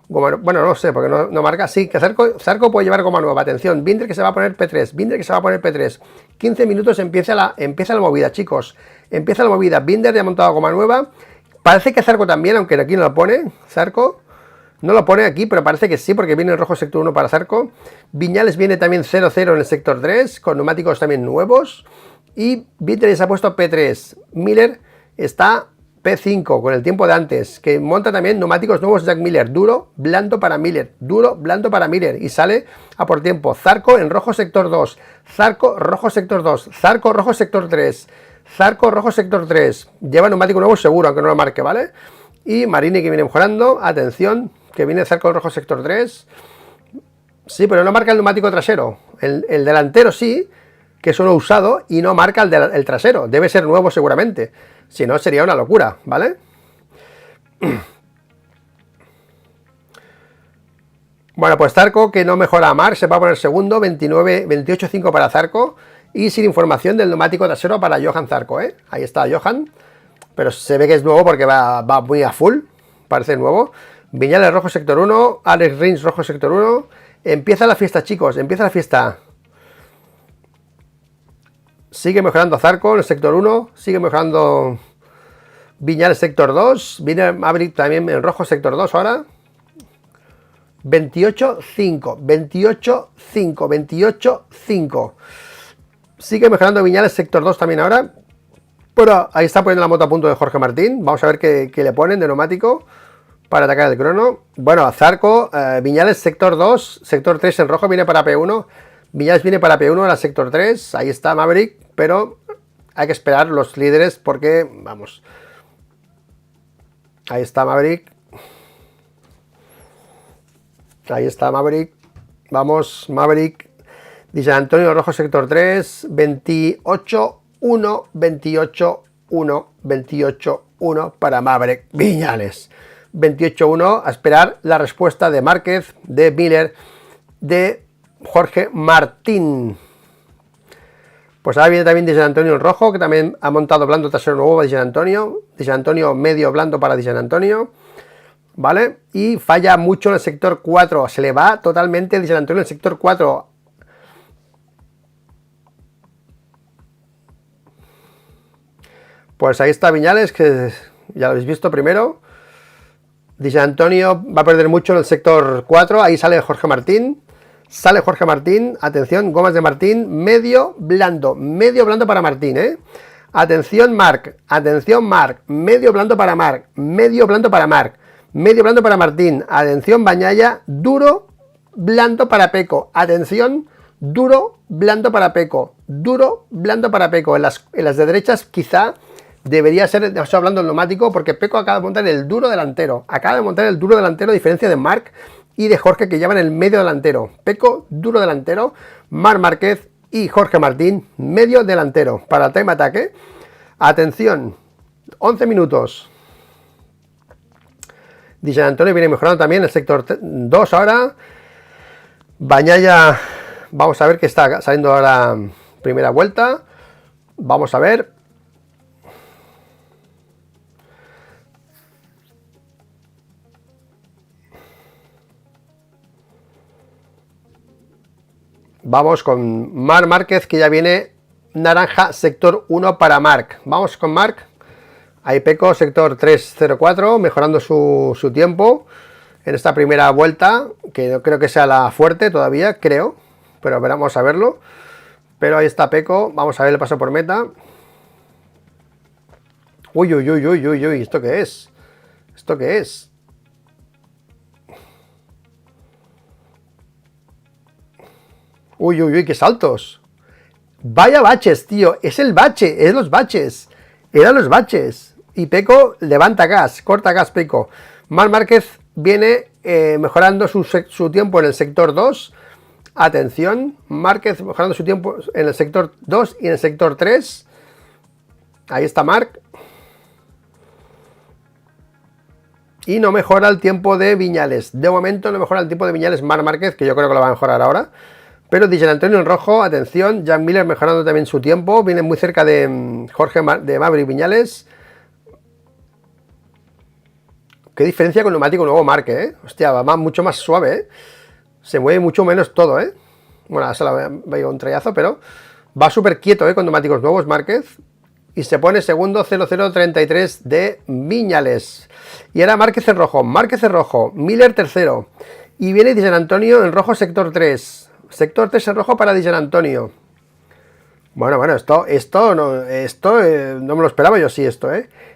goma, bueno, no sé, porque no marca. Sí, que Zarco puede llevar goma nueva. Atención, Binder que se va a poner P3, 15 minutos, empieza la movida, chicos. Empieza la movida. Binder ya ha montado goma nueva. Parece que Zarco también, aunque aquí no lo pone. Zarco no lo pone aquí, pero parece que sí, porque viene en rojo sector 1 para Zarco. Viñales viene también 0-0 en el sector 3, con neumáticos también nuevos. Y Binder se ha puesto P3. Miller está P5 con el tiempo de antes, que monta también neumáticos nuevos Jack Miller, duro, blando para Miller, y sale a por tiempo. Zarco en rojo sector 2, Zarco rojo sector 2, Zarco rojo sector 3, Zarco rojo sector 3, lleva neumático nuevo seguro, aunque no lo marque, ¿vale? Y Marini que viene mejorando, atención, que viene Zarco en rojo sector 3, sí, pero no marca el neumático trasero, el delantero sí, que es uno usado, y no marca el trasero, debe ser nuevo seguramente. Si no, sería una locura, ¿vale? Bueno, pues Zarco, que no mejora a Marc, se va a poner segundo, 28.5 para Zarco. Y sin información del neumático trasero para Johan Zarco, ¿eh? Ahí está Johan. Pero se ve que es nuevo porque va muy a full. Parece nuevo. Viñales rojo sector 1. Alex Rins rojo sector 1. Empieza la fiesta, chicos. Empieza la fiesta. Sigue mejorando Zarco en el sector 1. Sigue mejorando Viñales sector 2. Viene Maverick también en rojo sector 2 ahora. 28.5. 28.5. 28.5. Sigue mejorando Viñales sector 2 también ahora. Pero ahí está poniendo la moto a punto de Jorge Martín. Vamos a ver qué le ponen de neumático para atacar el crono. Bueno, Zarco, Viñales sector 2, sector 3 en rojo viene para P1. Viñales viene para P1 en la sector 3. Ahí está Maverick, pero hay que esperar los líderes porque, vamos. Ahí está Maverick. Ahí está Maverick. Vamos, Maverick. Dice Antonio rojo sector 3, 28-1, 28-1, 28-1 para Maverick Viñales. 28-1, a esperar la respuesta de Márquez, de Miller, de Jorge Martín. Pues ahora viene también Dijan Antonio en rojo, que también ha montado blando trasero nuevo para Dijan Antonio. Dijan Antonio medio blando para Dijan Antonio. ¿Vale? Y falla mucho en el sector 4. Se le va totalmente Dijan Antonio en el sector 4. Pues ahí está Viñales, que ya lo habéis visto primero. Dijan Antonio va a perder mucho en el sector 4. Ahí sale Jorge Martín. Sale Jorge Martín. Atención, gomas de Martín. Medio blando para Martín, ¿eh? Atención, Marc. Atención, Marc. Medio blando para Marc. Medio blando para Marc. Medio blando para Martín. Atención, Bañaya. Duro, blando para Peco. Atención, duro, blando para Peco. Duro, blando para Peco. En las de derechas quizá debería ser, estoy hablando del neumático, porque Peco acaba de montar el duro delantero. Acaba de montar el duro delantero, a diferencia de Marc y de Jorge, que llevan el medio delantero. Peco, duro delantero. Marc Márquez y Jorge Martín, medio delantero. Para el time ataque. Atención, 11 minutos. Dijan Antonio viene mejorando también el sector 2 ahora. Bañaya, vamos a ver que está saliendo ahora primera vuelta. Vamos a ver. Vamos con Marc Márquez, que ya viene naranja, sector 1 para Marc. Vamos con Marc. Ahí Peco, sector 304, mejorando su tiempo en esta primera vuelta, que no creo que sea la fuerte todavía, creo, pero vamos a verlo. Pero ahí está Peco, vamos a ver el paso por meta. Uy, uy, uy, uy, uy, uy, ¿esto qué es? ¿Esto qué es? Uy, uy, uy, qué saltos. Vaya baches, tío. Es el bache, es los baches. Eran los baches. Y Peco levanta gas, corta gas Peco. Marc Márquez viene mejorando su tiempo en el sector 2. Atención, Márquez mejorando su tiempo en el sector 2 y en el sector 3. Ahí está Marc. Y no mejora el tiempo de Viñales. De momento no mejora el tiempo de Viñales Marc Márquez, que yo creo que lo va a mejorar ahora. Pero Dijan Antonio en rojo, atención, Jack Miller mejorando también su tiempo, viene muy cerca de de Maverick Viñales. Qué diferencia con neumático nuevo Marc, hostia, va mucho más suave, se mueve mucho menos todo, bueno, ahora se la va a un trayazo, pero va súper quieto, con neumáticos nuevos Márquez. Y se pone segundo 0033 de Viñales. Y ahora Márquez en rojo, Miller tercero. Y viene Dijan Antonio en rojo sector 3. Sector 3 en rojo para Dijan Antonio. Bueno, esto no me lo esperaba yo, sí, esto,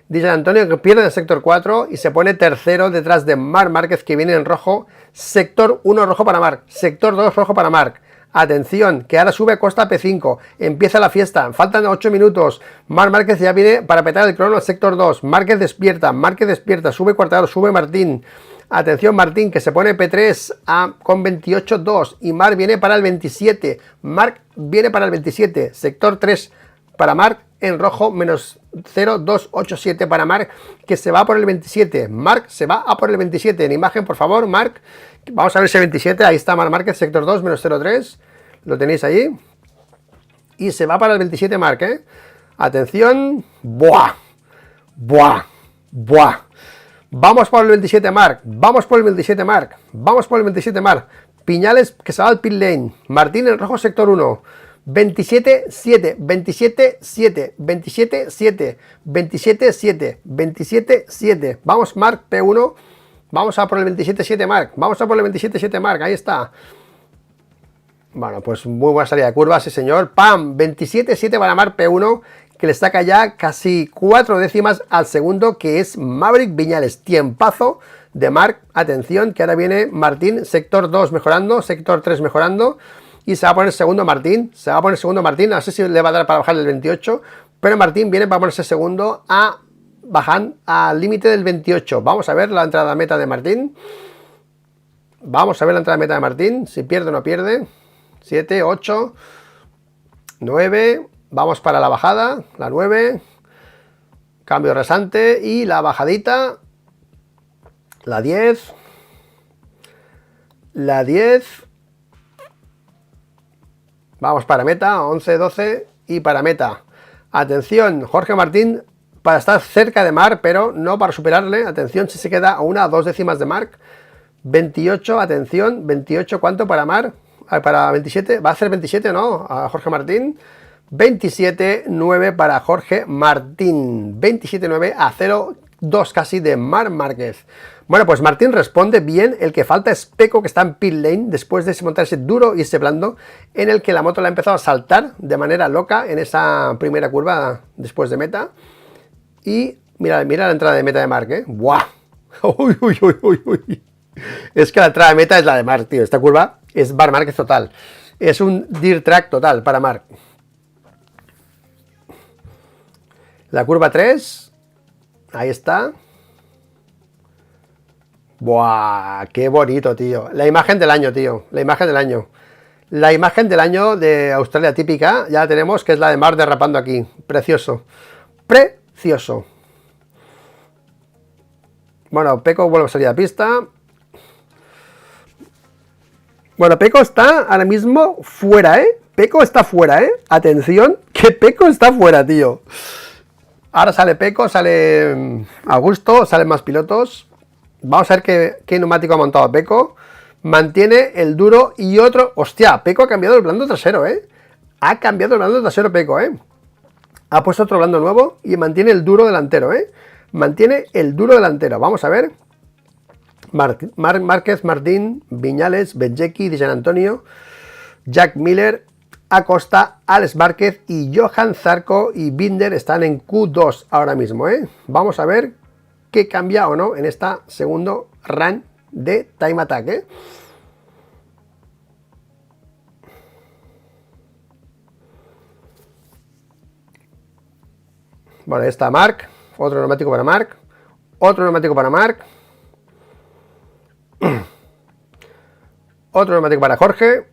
Dijan Antonio que pierde el sector 4 y se pone tercero detrás de Marc Márquez, que viene en rojo. Sector 1 rojo para Marc, sector 2 rojo para Marc. Atención, que ahora sube Costa P5, empieza la fiesta, faltan 8 minutos. Marc Márquez ya viene para petar el crono al sector 2. Márquez despierta, sube Quartararo, sube Martín. Atención Martín, que se pone P3 con 28.2 y Marc viene para el 27. Marc viene para el 27. Sector 3 para Marc en rojo, menos 0287 para Mark, que se va por el 27. Mark se va a por el 27. En imagen, por favor, Mark. Vamos a ver ese 27. Ahí está Mark Márquez, sector 2, menos 0,3. Lo tenéis ahí. Y se va para el 27 Mark, ¿eh? Atención. ¡Buah! ¡Buah! ¡Buah! Vamos por el 27 Mark. Vamos por el 27 Mark. Vamos por el 27 Mark. Piñales que se va al pit lane. Martín en rojo, sector 1. 27-7, 27-7, 27-7, 27-7, 27-7. Vamos, Mark P1. Vamos a por el 27-7 Mark. Vamos a por el 27-7 Mark. Ahí está. Bueno, pues muy buena salida de curva, sí señor. ¡Pam! 27-7 para Mark P1, que le saca ya casi 4 décimas al segundo, que es Maverick Viñales. Tiempazo de Mark. Atención, que ahora viene Martín, sector 2 mejorando, sector 3 mejorando. Y se va a poner segundo Martín. Se va a poner segundo Martín. No sé si le va a dar para bajar del 28. Pero Martín viene para ponerse segundo a bajar al límite del 28. Vamos a ver la entrada meta de Martín. Vamos a ver la entrada meta de Martín. Si pierde o no pierde. 7, 8, 9. Vamos para la bajada. La 9. Cambio rasante. Y la bajadita. La 10. La 10. Vamos para meta, 11, 12 y para meta. Atención, Jorge Martín para estar cerca de Mark, pero no para superarle. Atención, si se queda a 1 o 2 décimas de Mark. 28, atención, 28, ¿cuánto para Mark? Para 27, va a ser 27, ¿no? A Jorge Martín. 27, 9 para Jorge Martín. 27, 9 a 0, 2 casi de Marc Márquez. Bueno, pues Martín responde bien. El que falta es Pecco, que está en pit lane después de montar ese duro y ese blando, en el que la moto le ha empezado a saltar de manera loca en esa primera curva después de meta. Y mira, mira la entrada de meta de Marc, ¿eh? ¡Buah! ¡Uy, uy, uy, uy, uy! Es que la entrada de meta es la de Marc, tío. Esta curva es Marc Márquez total. Es un dirt track total para Marc. La curva 3. Ahí está. ¡Buah! ¡Qué bonito, tío! La imagen del año, tío. La imagen del año. La imagen del año de Australia típica. Ya la tenemos, que es la de Marc derrapando aquí. Precioso. Precioso. Bueno, Pecco vuelve a salir a pista. Bueno, Pecco está ahora mismo fuera, ¿eh? Pecco está fuera, ¿eh? Atención, que Pecco está fuera, tío. Ahora sale Pecco, sale Augusto, salen más pilotos. Vamos a ver qué neumático ha montado Pecco. Mantiene el duro y otro... Hostia, Pecco ha cambiado el blando trasero, ¿eh? Ha cambiado el blando trasero Pecco, ¿eh? Ha puesto otro blando nuevo y mantiene el duro delantero, ¿eh? Mantiene el duro delantero. Vamos a ver. Marc Márquez, Martín, Viñales, Bezzecchi, Di Giannantonio, Jack Miller, Acosta, Alex Márquez y Johan Zarco y Binder están en Q2 ahora mismo, ¿eh? Vamos a ver qué cambia o no en esta segundo run de Time Attack, ¿eh? Bueno, ahí está Marc, otro neumático para Marc, otro neumático para Marc, otro neumático para Jorge.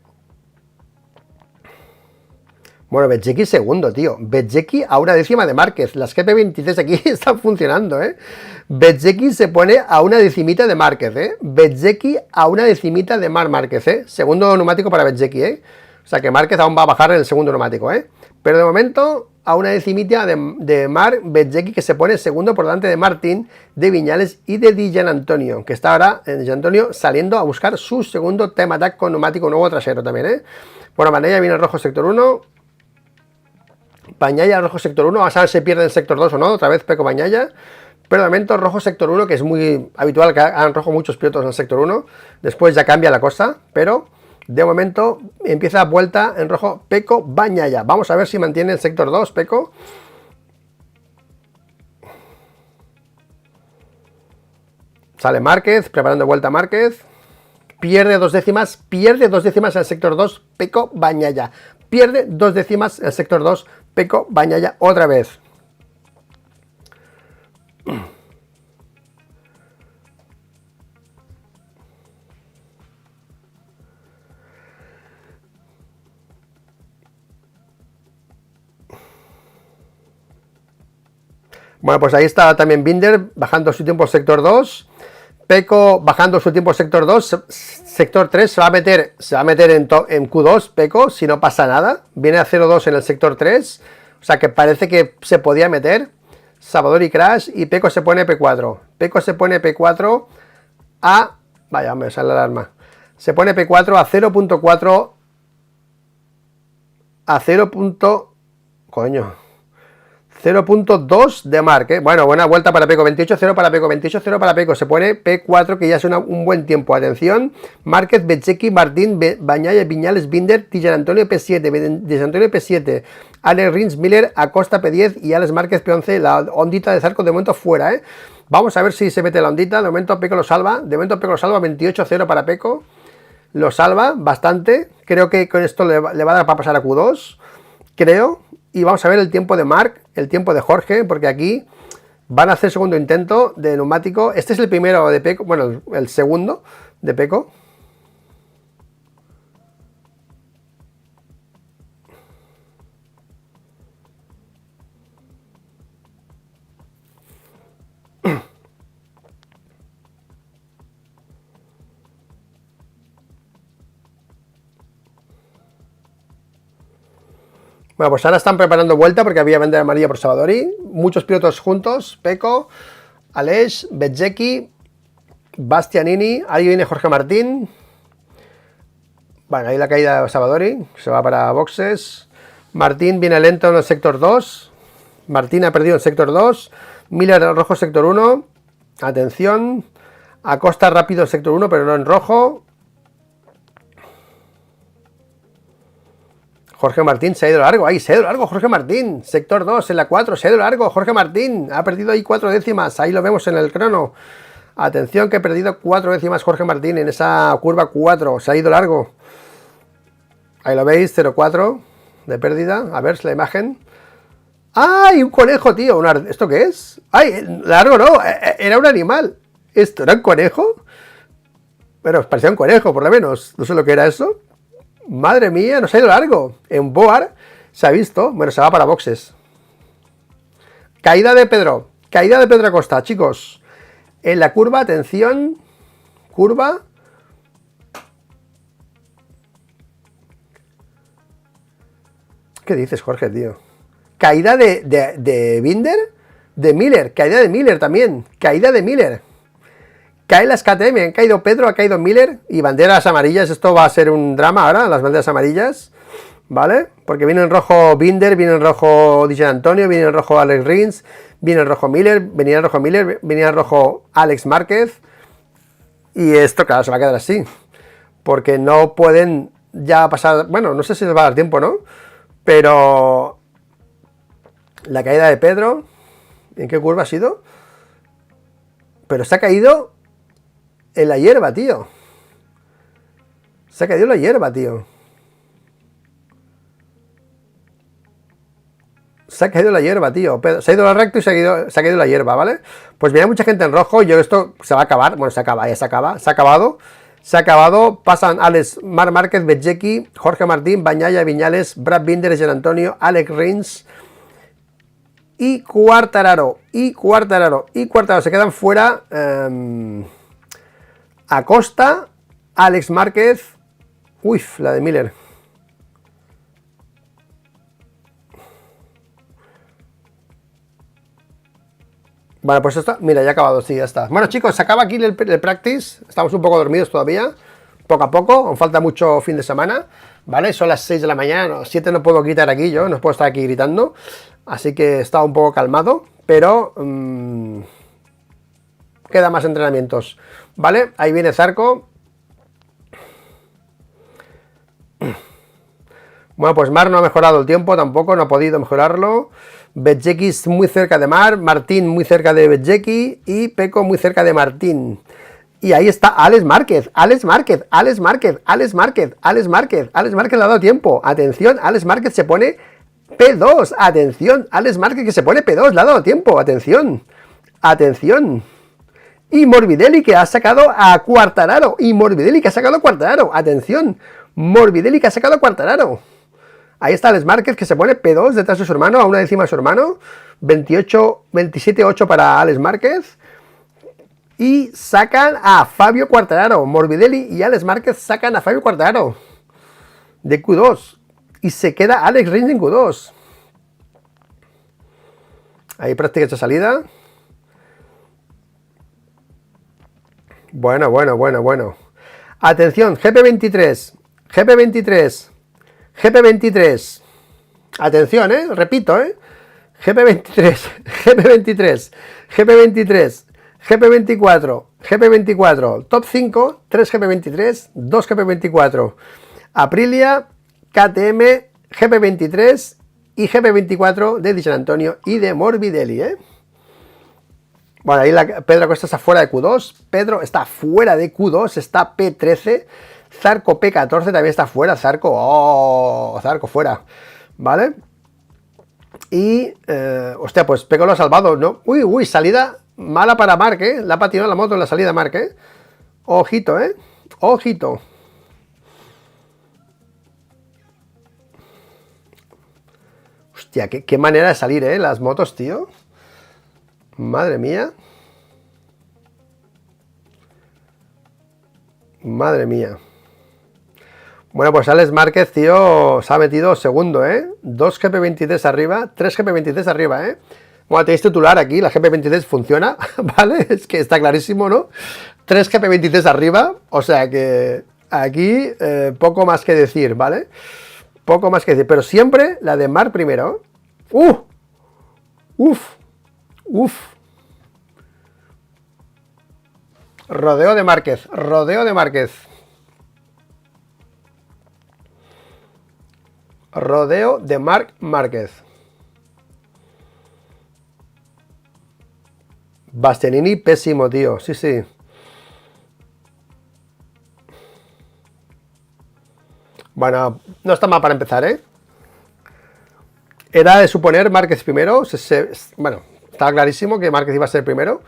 Bueno, Bezzecchi segundo, tío. Bezzecchi a una décima de Márquez. Las GP26 aquí están funcionando, ¿eh? Bezzecchi se pone a una decimita de Márquez, ¿eh? Bezzecchi a una decimita de Marc Márquez, ¿eh? Segundo neumático para Bezzecchi, ¿eh? O sea que Márquez aún va a bajar en el segundo neumático, ¿eh? Pero de momento a una decimita de Marc Bezzecchi, que se pone segundo por delante de Martín, de Viñales y de Di Giannantonio, que está ahora en Di Giannantonio saliendo a buscar su segundo Time Attack con neumático nuevo trasero también, ¿eh? Bueno, Banaya viene el rojo sector 1. Bañaya rojo sector 1, vamos a ver si pierde el sector 2 o no, otra vez Pecco Bañaya, pero de momento rojo sector 1, que es muy habitual que hagan rojo muchos pilotos en el sector 1, después ya cambia la cosa, pero de momento empieza vuelta en rojo Pecco Bañaya. Vamos a ver si mantiene el sector 2 Pecco. Sale Márquez, preparando vuelta Márquez. Pierde 2 décimas en el sector 2 Pecco Bañaya. Pierde 2 décimas en el sector 2 Pecco Bañaya otra vez. Bueno, pues ahí está también Binder bajando su tiempo sector 2. Peco bajando su tiempo sector 2. Sector 3 se va a meter en Q2, Peco, si no pasa nada. Viene a 0,2 en el sector 3. O sea que parece que se podía meter. Salvador y Crash. Y Peco se pone P4. Peco se pone P4 a... Vaya, me sale la alarma. Se pone P4 a 0.4 a 0.2 de Mark, ¿eh? Bueno, buena vuelta para Peco, 28-0 para Peco, 28-0 para Peco, se pone P4, que ya es un buen tiempo, atención, Márquez, Bezzecchi, Martín, Bañaya, Viñales, Binder, Tijan Antonio P7, Tijan Antonio P7, Alex Rins, Miller, Acosta P10 y Alex Márquez P11, la ondita de Zarco de momento fuera, ¿eh? Vamos a ver si se mete la ondita, de momento Peco lo salva, 28-0 para Peco, lo salva bastante, creo que con esto le va a dar para pasar a Q2, creo. Y vamos a ver el tiempo de Mark, el tiempo de Jorge, porque aquí van a hacer segundo intento de neumático. Este es el primero de Peco, bueno, el segundo de Peco. Bueno, pues ahora están preparando vuelta porque había bandera amarilla por Salvadori. Muchos pilotos juntos. Peco, Aleix, Bezzecchi, Bastianini. Ahí viene Jorge Martín. Bueno, ahí la caída de Salvadori. Se va para boxes. Martín viene lento en el sector 2. Martín ha perdido en sector 2. Miller en rojo sector 1. Atención. Acosta rápido en sector 1, pero no en rojo. Jorge Martín se ha ido largo, ahí se ha ido largo Jorge Martín, sector 2 en la 4, se ha ido largo Jorge Martín, ha perdido ahí 4 décimas, ahí lo vemos en el crono, atención que ha perdido 4 décimas Jorge Martín en esa curva 4, se ha ido largo, ahí lo veis, 0,4 de pérdida, a ver la imagen, ¡ay, un conejo, tío! ¿Esto qué es? ¡Ay, largo no! Era un animal, ¿esto era un conejo? Bueno, parecía un conejo por lo menos, no sé lo que era eso. Madre mía, nos ha ido largo. En Boar se ha visto. Bueno, se va para boxes. Caída de Pedro Acosta, chicos. En la curva, atención. Curva. ¿Qué dices, Jorge, tío? Caída de Binder. De Miller. Caída de Miller también. Caída de Miller. Caen las KTM, han caído Pedro, ha caído Miller y banderas amarillas. Esto va a ser un drama ahora, las banderas amarillas, ¿vale? Porque viene en rojo Binder, viene en rojo Tijan Antonio, viene en rojo Alex Rins, viene en rojo Miller, venía en rojo Alex Márquez. Y esto, claro, se va a quedar así. Porque no pueden ya pasar, bueno, no sé si les va a dar tiempo, ¿no? Pero la caída de Pedro, ¿en qué curva ha sido? Pero se ha caído en la hierba, tío. Se ha caído en la hierba, tío. Se ha caído en la hierba, tío. Se ha ido al recto y se ha caído en la hierba, ¿vale? Pues viene mucha gente en rojo. Yo esto se va a acabar. Bueno, se acaba, ya se acaba. Se ha acabado. Se ha acabado. Pasan Alex, Marc Márquez, Bezzecchi, Jorge Martín, Bañaya, Viñales, Brad Binder, Tijan Antonio, Alex Rins y Quartararo. Se quedan fuera Acosta, Alex Márquez. Uy, la de Miller. Vale, pues esto, mira, ya ha acabado, sí, ya está. Bueno, chicos, se acaba aquí el practice. Estamos un poco dormidos todavía, poco a poco, aún falta mucho fin de semana, ¿vale? Son las 6 de la mañana, 7 no puedo gritar aquí yo, no puedo estar aquí gritando, así que he estado un poco calmado, pero queda más entrenamientos, ¿vale? Ahí viene Zarco. Bueno, pues Mar no ha mejorado el tiempo tampoco, no ha podido mejorarlo. Bezzecchi muy cerca de Mar, Martín muy cerca de Bezzecchi y Peco muy cerca de Martín. Y ahí está Alex Márquez le ha dado tiempo. Atención, Alex Márquez se pone P2. Atención, Alex Márquez que se pone P2, le ha dado tiempo. Atención. Y Morbidelli que ha sacado a Quartararo. Atención, Morbidelli que ha sacado a Quartararo. Ahí está Alex Márquez, que se pone P2 detrás de su hermano, a una décima de su hermano. 27-8 para Alex Márquez. Y sacan a Fabio Quartararo. Morbidelli y Alex Márquez sacan a Fabio Quartararo de Q2. Y se queda Alex Rins en Q2. Ahí práctica esta salida. Bueno. Atención, GP23. GP23. Atención, repito, GP23, GP24, top 5, 3 GP23, 2 GP24, Aprilia, KTM, GP23 y GP24 de San Antonio y de Morbidelli, Bueno, ahí Pedro Acosta está fuera de Q2, Pedro está fuera de Q2, está P13, Zarco P14 también está fuera, Zarco fuera, ¿vale? Y, hostia, pues Peco lo ha salvado, ¿no? Uy, salida mala para Marc, la ha patinado la moto en la salida Marc, Ojito, ojito. Hostia, qué manera de salir, las motos, tío. Madre mía. Madre mía. Bueno, pues Alex Márquez, tío, se ha metido segundo, 2 GP23 arriba, 3 GP23 arriba, Bueno, tenéis titular aquí, la GP23 funciona, ¿vale? Es que está clarísimo, ¿no? 3 GP23 arriba, o sea que aquí poco más que decir, ¿vale? Poco más que decir, pero siempre la de Marc primero. Uf. Rodeo de Márquez. Rodeo de Marc Márquez. Bastianini pésimo, tío. Sí. Bueno, no está mal para empezar, Era de suponer Márquez primero. Bueno, estaba clarísimo que Márquez iba a ser primero.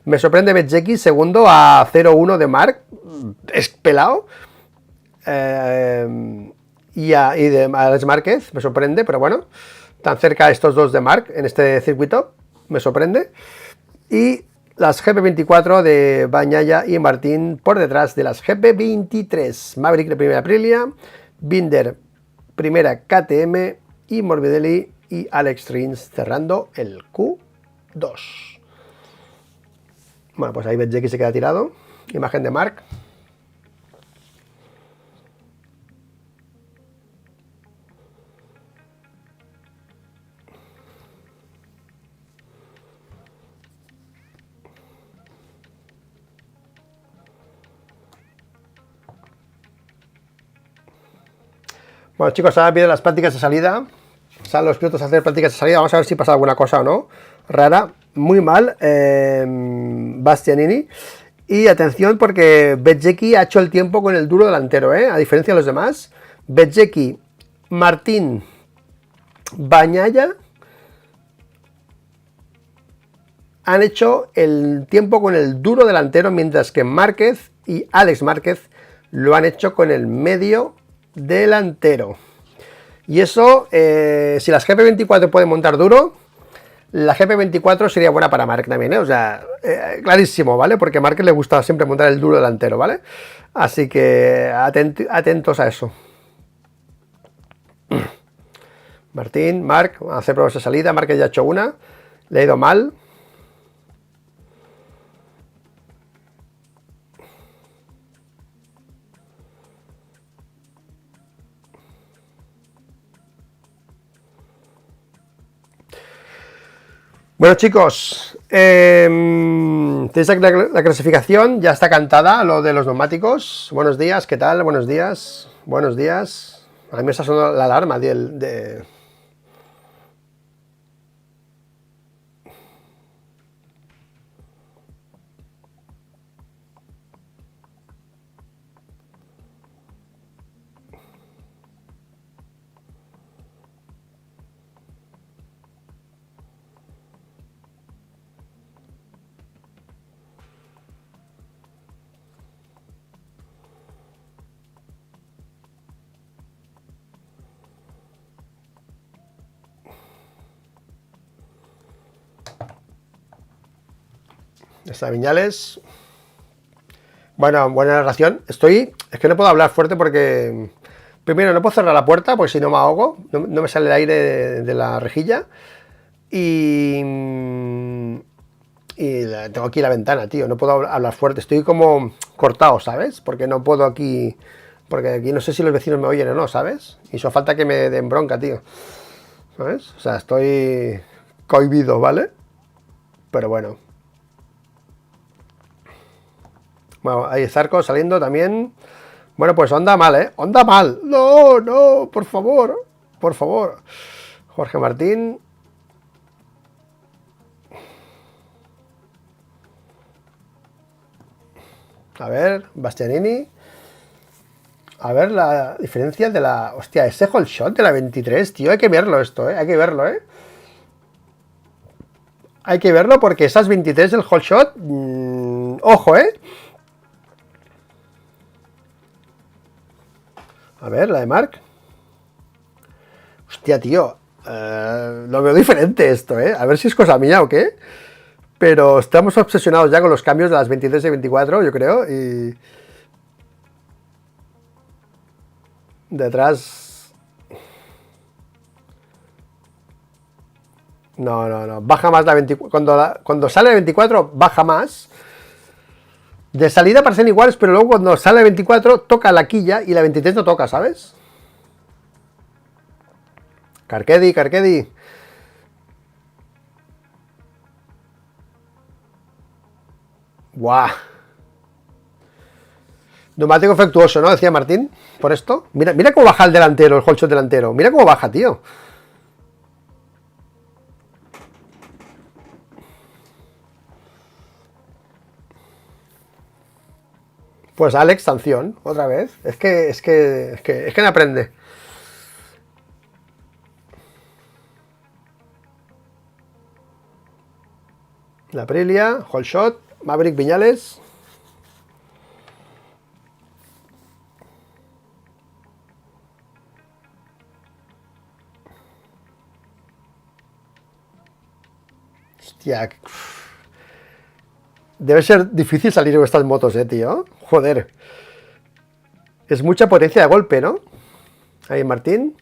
Me sorprende Bezzecchi segundo a 0-1 de Marc. Es pelado. Y de Alex Márquez, me sorprende, pero bueno, tan cerca estos dos de Marc en este circuito, me sorprende. Y las GP24 de Bagnaia y Martín por detrás de las GP23. Maverick de primera Aprilia, Binder primera KTM y Morbidelli y Alex Rins cerrando el Q2. Bueno, pues ahí Bezzecchi se queda tirado. Imagen de Marc. Bueno, chicos, ahora vienen las prácticas de salida. Salen los pilotos a hacer prácticas de salida. Vamos a ver si pasa alguna cosa o no. Rara. Muy mal. Bastianini. Y atención porque Bezzecchi ha hecho el tiempo con el duro delantero, a diferencia de los demás. Bezzecchi, Martín, Bagnaia han hecho el tiempo con el duro delantero, mientras que Márquez y Alex Márquez lo han hecho con el medio delantero. Y eso, si las GP24 pueden montar duro, la GP24 sería buena para Marc también, O sea, clarísimo, ¿vale? Porque a Marc le gusta siempre montar el duro delantero, ¿vale? Así que atentos a eso. Martín, Marc, a hacer pruebas de salida. Marc ya ha hecho una, le ha ido mal. Bueno, chicos, tenéis la clasificación, ya está cantada, lo de los neumáticos. Buenos días, ¿qué tal? Buenos días. A mí me está sonando la alarma de... Está Viñales. Bueno, buena narración. Es que no puedo hablar fuerte porque... Primero, no puedo cerrar la puerta porque si no me ahogo. No me sale el aire de la rejilla. Y tengo aquí la ventana, tío. No puedo hablar fuerte. Estoy como cortado, ¿sabes? Porque no puedo aquí... Porque aquí no sé si los vecinos me oyen o no, ¿sabes? Y eso falta que me den bronca, tío. ¿Sabes? O sea, estoy cohibido, ¿vale? Pero bueno. Bueno, ahí Zarco saliendo también. Bueno, pues onda mal, ¿eh? Onda mal. No, no, por favor. Por favor. Jorge Martín. A ver, Bastianini. A ver la diferencia de la... Hostia, ese whole shot de la 23, tío. Hay que verlo esto, ¿eh? Hay que verlo, ¿eh? Hay que verlo porque esas 23 del whole shot... ojo, ¿eh? A ver, la de Mark. Hostia, tío. Lo veo diferente esto, ¿eh? A ver si es cosa mía o qué. Pero estamos obsesionados ya con los cambios de las 23 y 24, yo creo. Y... Detrás... No, no, no. Baja más la 24. Cuando sale la 24, baja más. De salida parecen iguales, pero luego cuando sale la 24, toca la quilla y la 23 no toca, ¿sabes? Carquedi, Carquedi. Buah. Neumático efectuoso, ¿no? Decía Martín. Por esto. Mira, mira cómo baja el delantero, el holshot delantero. Mira cómo baja, tío. Pues Alex, sanción, otra vez. Es que no aprende. La Aprilia, holshot, Maverick Viñales. Hostia. Debe ser difícil salir con estas motos, tío. Joder. Es mucha potencia de golpe, ¿no? Ahí, Martín.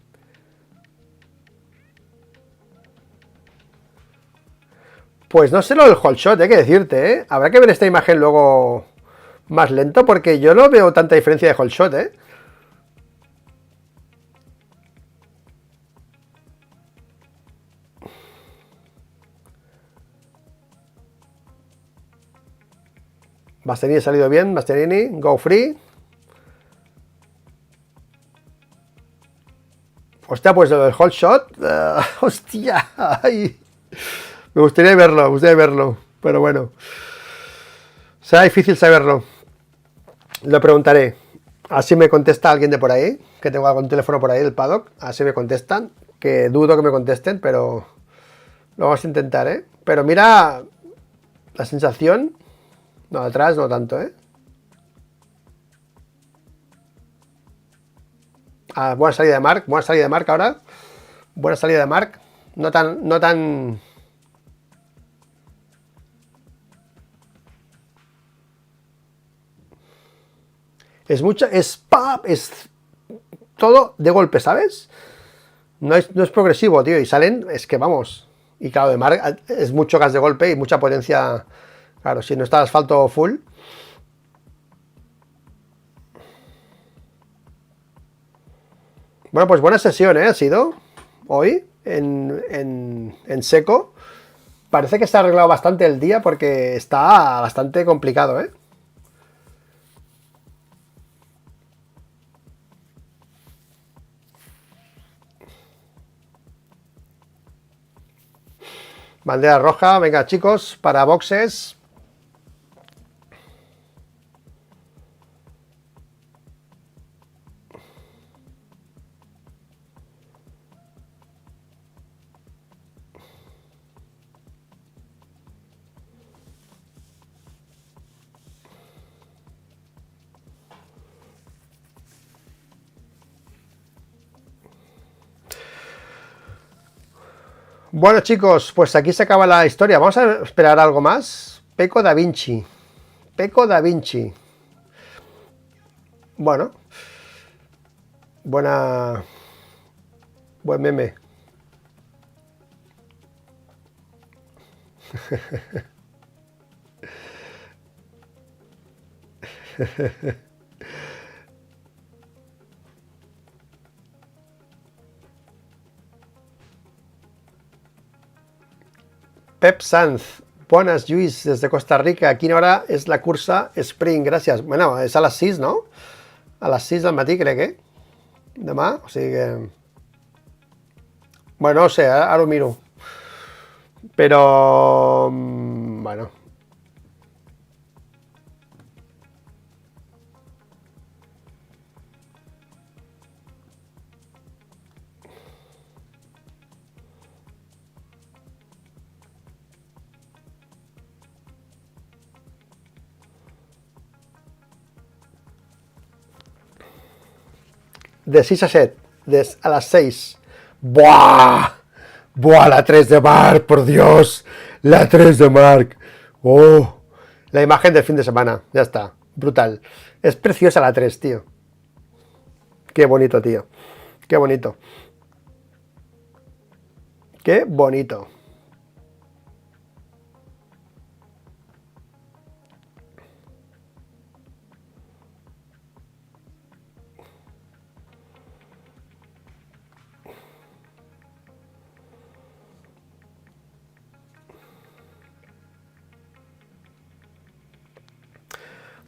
Pues no sé lo del whole shot, hay que decirte, ¿eh? Habrá que ver esta imagen luego más lento porque yo no veo tanta diferencia de whole shot, ¿eh? Bastianini ha salido bien, Bastianini, go free. Hostia, pues lo del whole shot, hostia, ay. Me gustaría verlo, pero bueno. Será difícil saberlo. Lo preguntaré. Así me contesta alguien de por ahí, que tengo algún teléfono por ahí del paddock. Así me contestan, que dudo que me contesten, pero lo vamos a intentar, ¿eh? Pero mira la sensación. No, atrás no tanto, ¿eh? Ah, buena salida de Mark ahora. Buena salida de Mark. No tan... es todo de golpe, ¿sabes? No es progresivo, tío, y salen, es que vamos. Y claro, de Mark es mucho gas de golpe y mucha potencia. Claro, si no está el asfalto full. Bueno, pues buena sesión, ha sido hoy en seco. Parece que se ha arreglado bastante el día porque está bastante complicado, ¿eh? Bandera roja, venga chicos, para boxes. Bueno chicos, pues aquí se acaba la historia. Vamos a esperar algo más Peco da Vinci. Peco da Vinci. Bueno. Buen meme. Pep Sanz. Buenas, Lluís, desde Costa Rica. Quina hora és la cursa Sprint? Gràcies. Bueno, és a les 6, no? A les 6 del matí, crec, demà, o sigui que... Bueno, no sé, ara ho miro. Però... Bueno. De 6 a 7, a las 6. ¡Buah! ¡Buah! La 3 de Marc, por Dios. La 3 de Marc. ¡Oh! La imagen del fin de semana. Ya está. Brutal. Es preciosa la 3, tío. Qué bonito, tío. Qué bonito. Qué bonito.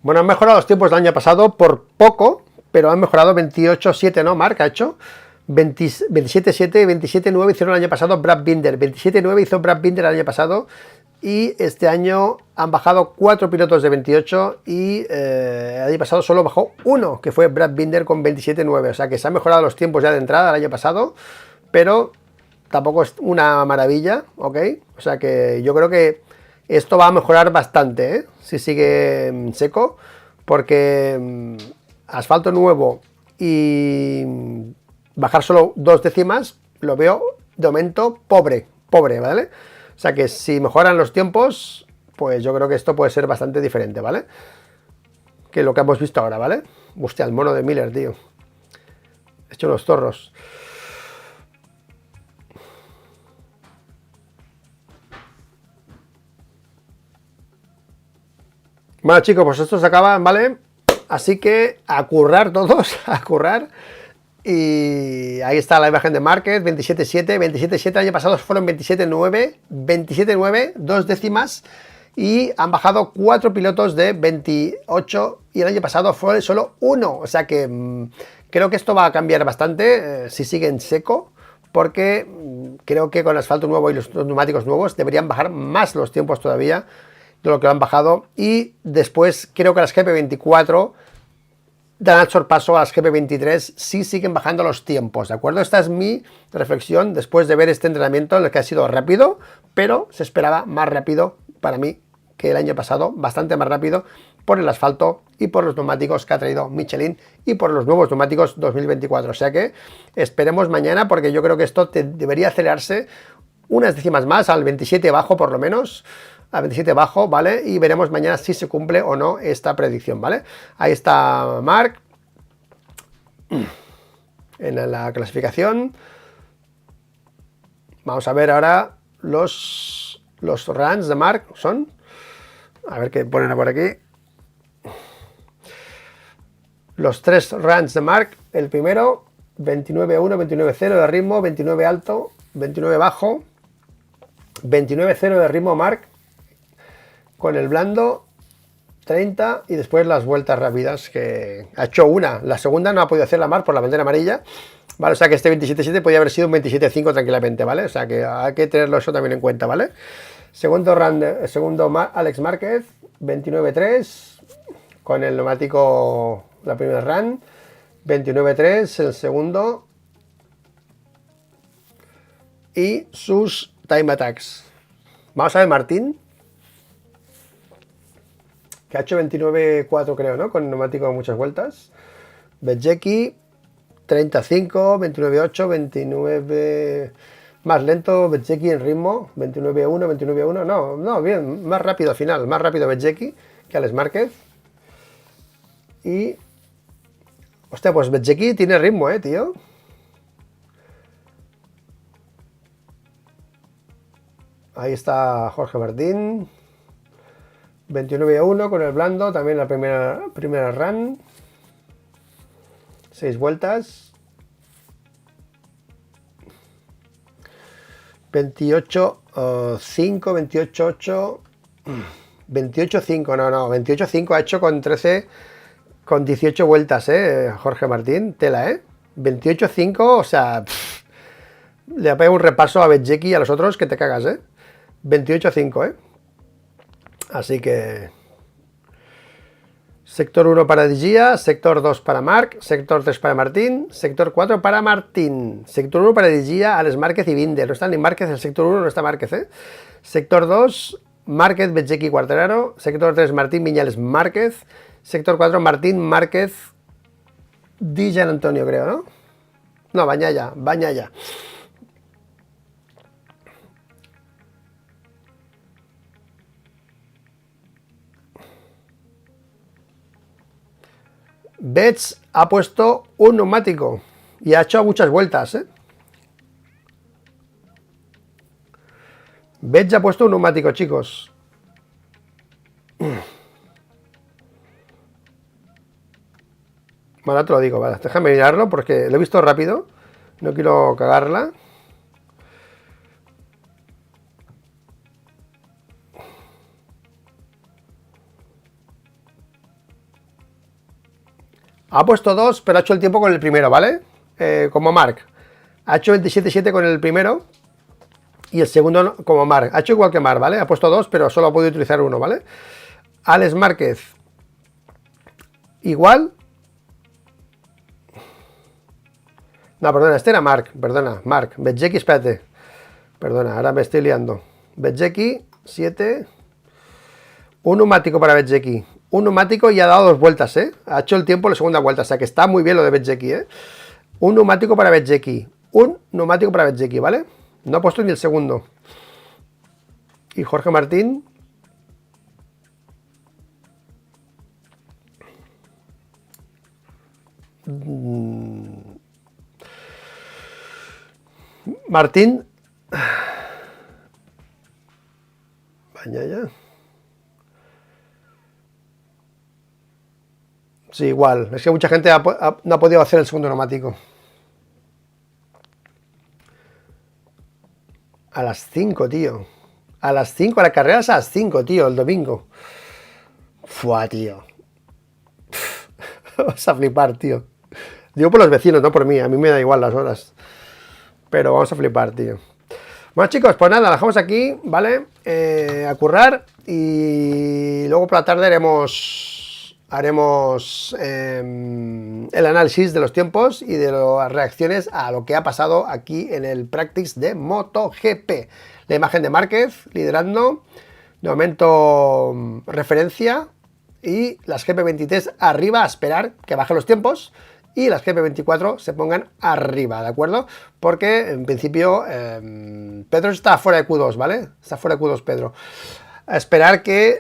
Bueno, han mejorado los tiempos del año pasado por poco, pero han mejorado 28-7, ¿no? Marc ha hecho 27-7 y 27-9 hicieron el año pasado Brad Binder. 27-9 hizo Brad Binder el año pasado y este año han bajado 4 pilotos de 28 y el año pasado solo bajó uno, que fue Brad Binder con 27-9. O sea que se han mejorado los tiempos ya de entrada el año pasado, pero tampoco es una maravilla, ¿ok? O sea que yo creo que esto va a mejorar bastante, si sigue seco, porque asfalto nuevo y bajar solo 2 décimas lo veo de momento pobre, ¿vale? O sea que si mejoran los tiempos, pues yo creo que esto puede ser bastante diferente, ¿vale? Que lo que hemos visto ahora, ¿vale? Hostia, el mono de Miller, tío. He hecho unos zorros. Bueno, chicos, pues esto se acaba, ¿vale? Así que a currar todos, a currar. Y ahí está la imagen de Márquez, 27-7, 27-7, el año pasado fueron 27-9, 27-9, 2 décimas, y han bajado 4 pilotos de 28, y el año pasado fue solo uno, o sea que creo que esto va a cambiar bastante, si sigue en seco, porque creo que con el asfalto nuevo y los neumáticos nuevos deberían bajar más los tiempos todavía de lo que lo han bajado, y después creo que las GP24 dan el sorpaso a las GP23 si siguen bajando los tiempos, ¿de acuerdo? Esta es mi reflexión después de ver este entrenamiento en el que ha sido rápido, pero se esperaba más rápido para mí que el año pasado, bastante más rápido por el asfalto y por los neumáticos que ha traído Michelin y por los nuevos neumáticos 2024, o sea que esperemos mañana porque yo creo que esto debería acelerarse unas décimas más al 27 bajo por lo menos, a 27 bajo, ¿vale? Y veremos mañana si se cumple o no esta predicción, ¿vale? Ahí está Marc en la clasificación. Vamos a ver ahora los runs de Marc. Son, a ver qué ponen por aquí. Los 3 runs de Marc. El primero, 29-1, 29-0 de ritmo, 29 alto, 29 bajo, 29-0 de ritmo Marc, con el blando 30 y después las vueltas rápidas que ha hecho una. La segunda no ha podido hacer la Marc por la bandera amarilla, ¿vale? O sea que este 27-7 podría haber sido un 27-5 tranquilamente, ¿vale? O sea que hay que tenerlo eso también en cuenta, ¿vale? Segundo Alex Márquez, 29-3 con el neumático la primera run, 29-3 el segundo y sus time attacks. Vamos a ver Martín, que ha hecho 29-4 creo, ¿no? Con neumático de muchas vueltas. Bezzecchi, 35, 29-8, 29... Más lento Bezzecchi en ritmo, 29-1, 29-1. No, no, bien, más rápido al final, más rápido Bezzecchi que Alex Márquez. Y... hostia, pues Bezzecchi tiene ritmo, tío. Ahí está Jorge Martín. 29-1 con el blando, también la primera run. 6 vueltas. 28-5, 28-8. 28-5, no, 28-5 ha hecho con 13, con 18 vueltas, Jorge Martín, tela, 28-5, o sea, le ha pegado un repaso a Bezzecchi y a los otros que te cagas, 28-5, Así que... sector 1 para Digia, sector 2 para Marc, sector 3 para Martín, sector 4 para Martín. Sector 1 para Digia, Alex Márquez y Binder. No está ni Márquez, el sector 1 no está Márquez, Sector 2, Márquez, Bezzecchi, Quartararo. Sector 3, Martín, Viñales, Márquez. Sector 4, Martín, Márquez, Digia, Antonio, creo, ¿no? No, Bañaya. Betts ha puesto un neumático y ha hecho muchas vueltas, Betts ha puesto un neumático, chicos. Bueno, te lo digo, vale, déjame mirarlo porque lo he visto rápido. No quiero cagarla. Ha puesto 2, pero ha hecho el tiempo con el primero, ¿vale? Como Marc. Ha hecho 27-7 con el primero. Y el segundo como Marc. Ha hecho igual que Marc, ¿vale? Ha puesto 2, pero solo ha podido utilizar uno, ¿vale? Alex Márquez. Igual. No, perdona, este era Marc. Perdona, Marc. Bezzecchi, espérate. Perdona, ahora me estoy liando. Bezzecchi, 7. Un neumático para Bezzecchi. Un neumático y ha dado 2 vueltas, Ha hecho el tiempo en la segunda vuelta, o sea que está muy bien lo de Bezzecchi, Un neumático para Bezzecchi. Un neumático para Bezzecchi, ¿vale? No ha puesto ni el segundo. Y Jorge Martín. Martín. Vaya ya. Sí, igual. Es que mucha gente no ha podido hacer el segundo neumático. A las 5, tío. A las 5, la carrera es a las 5, tío, el domingo. Fua, tío. Vas a flipar, tío. Digo por los vecinos, no por mí. A mí me da igual las horas. Pero vamos a flipar, tío. Bueno, chicos, pues nada, la dejamos aquí, ¿vale? A currar. Y luego por la tarde haremos el análisis de los tiempos y de las reacciones a lo que ha pasado aquí en el practice de MotoGP. La imagen de Márquez liderando, de momento referencia, y las GP23 arriba a esperar que bajen los tiempos y las GP24 se pongan arriba, ¿de acuerdo? Porque en principio Pedro está fuera de Q2, ¿vale? Está fuera de Q2 Pedro. A esperar que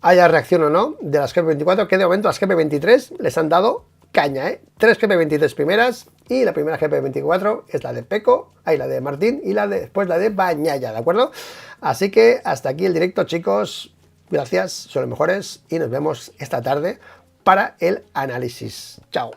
haya reacción o no de las GP24, que de momento las GP23 les han dado caña, 3 GP23 primeras, y la primera GP24 es la de Pecco, ahí la de Martín, y después la de Bañaya, ¿de acuerdo? Así que hasta aquí el directo, chicos. Gracias, son los mejores, y nos vemos esta tarde para el análisis. Chao.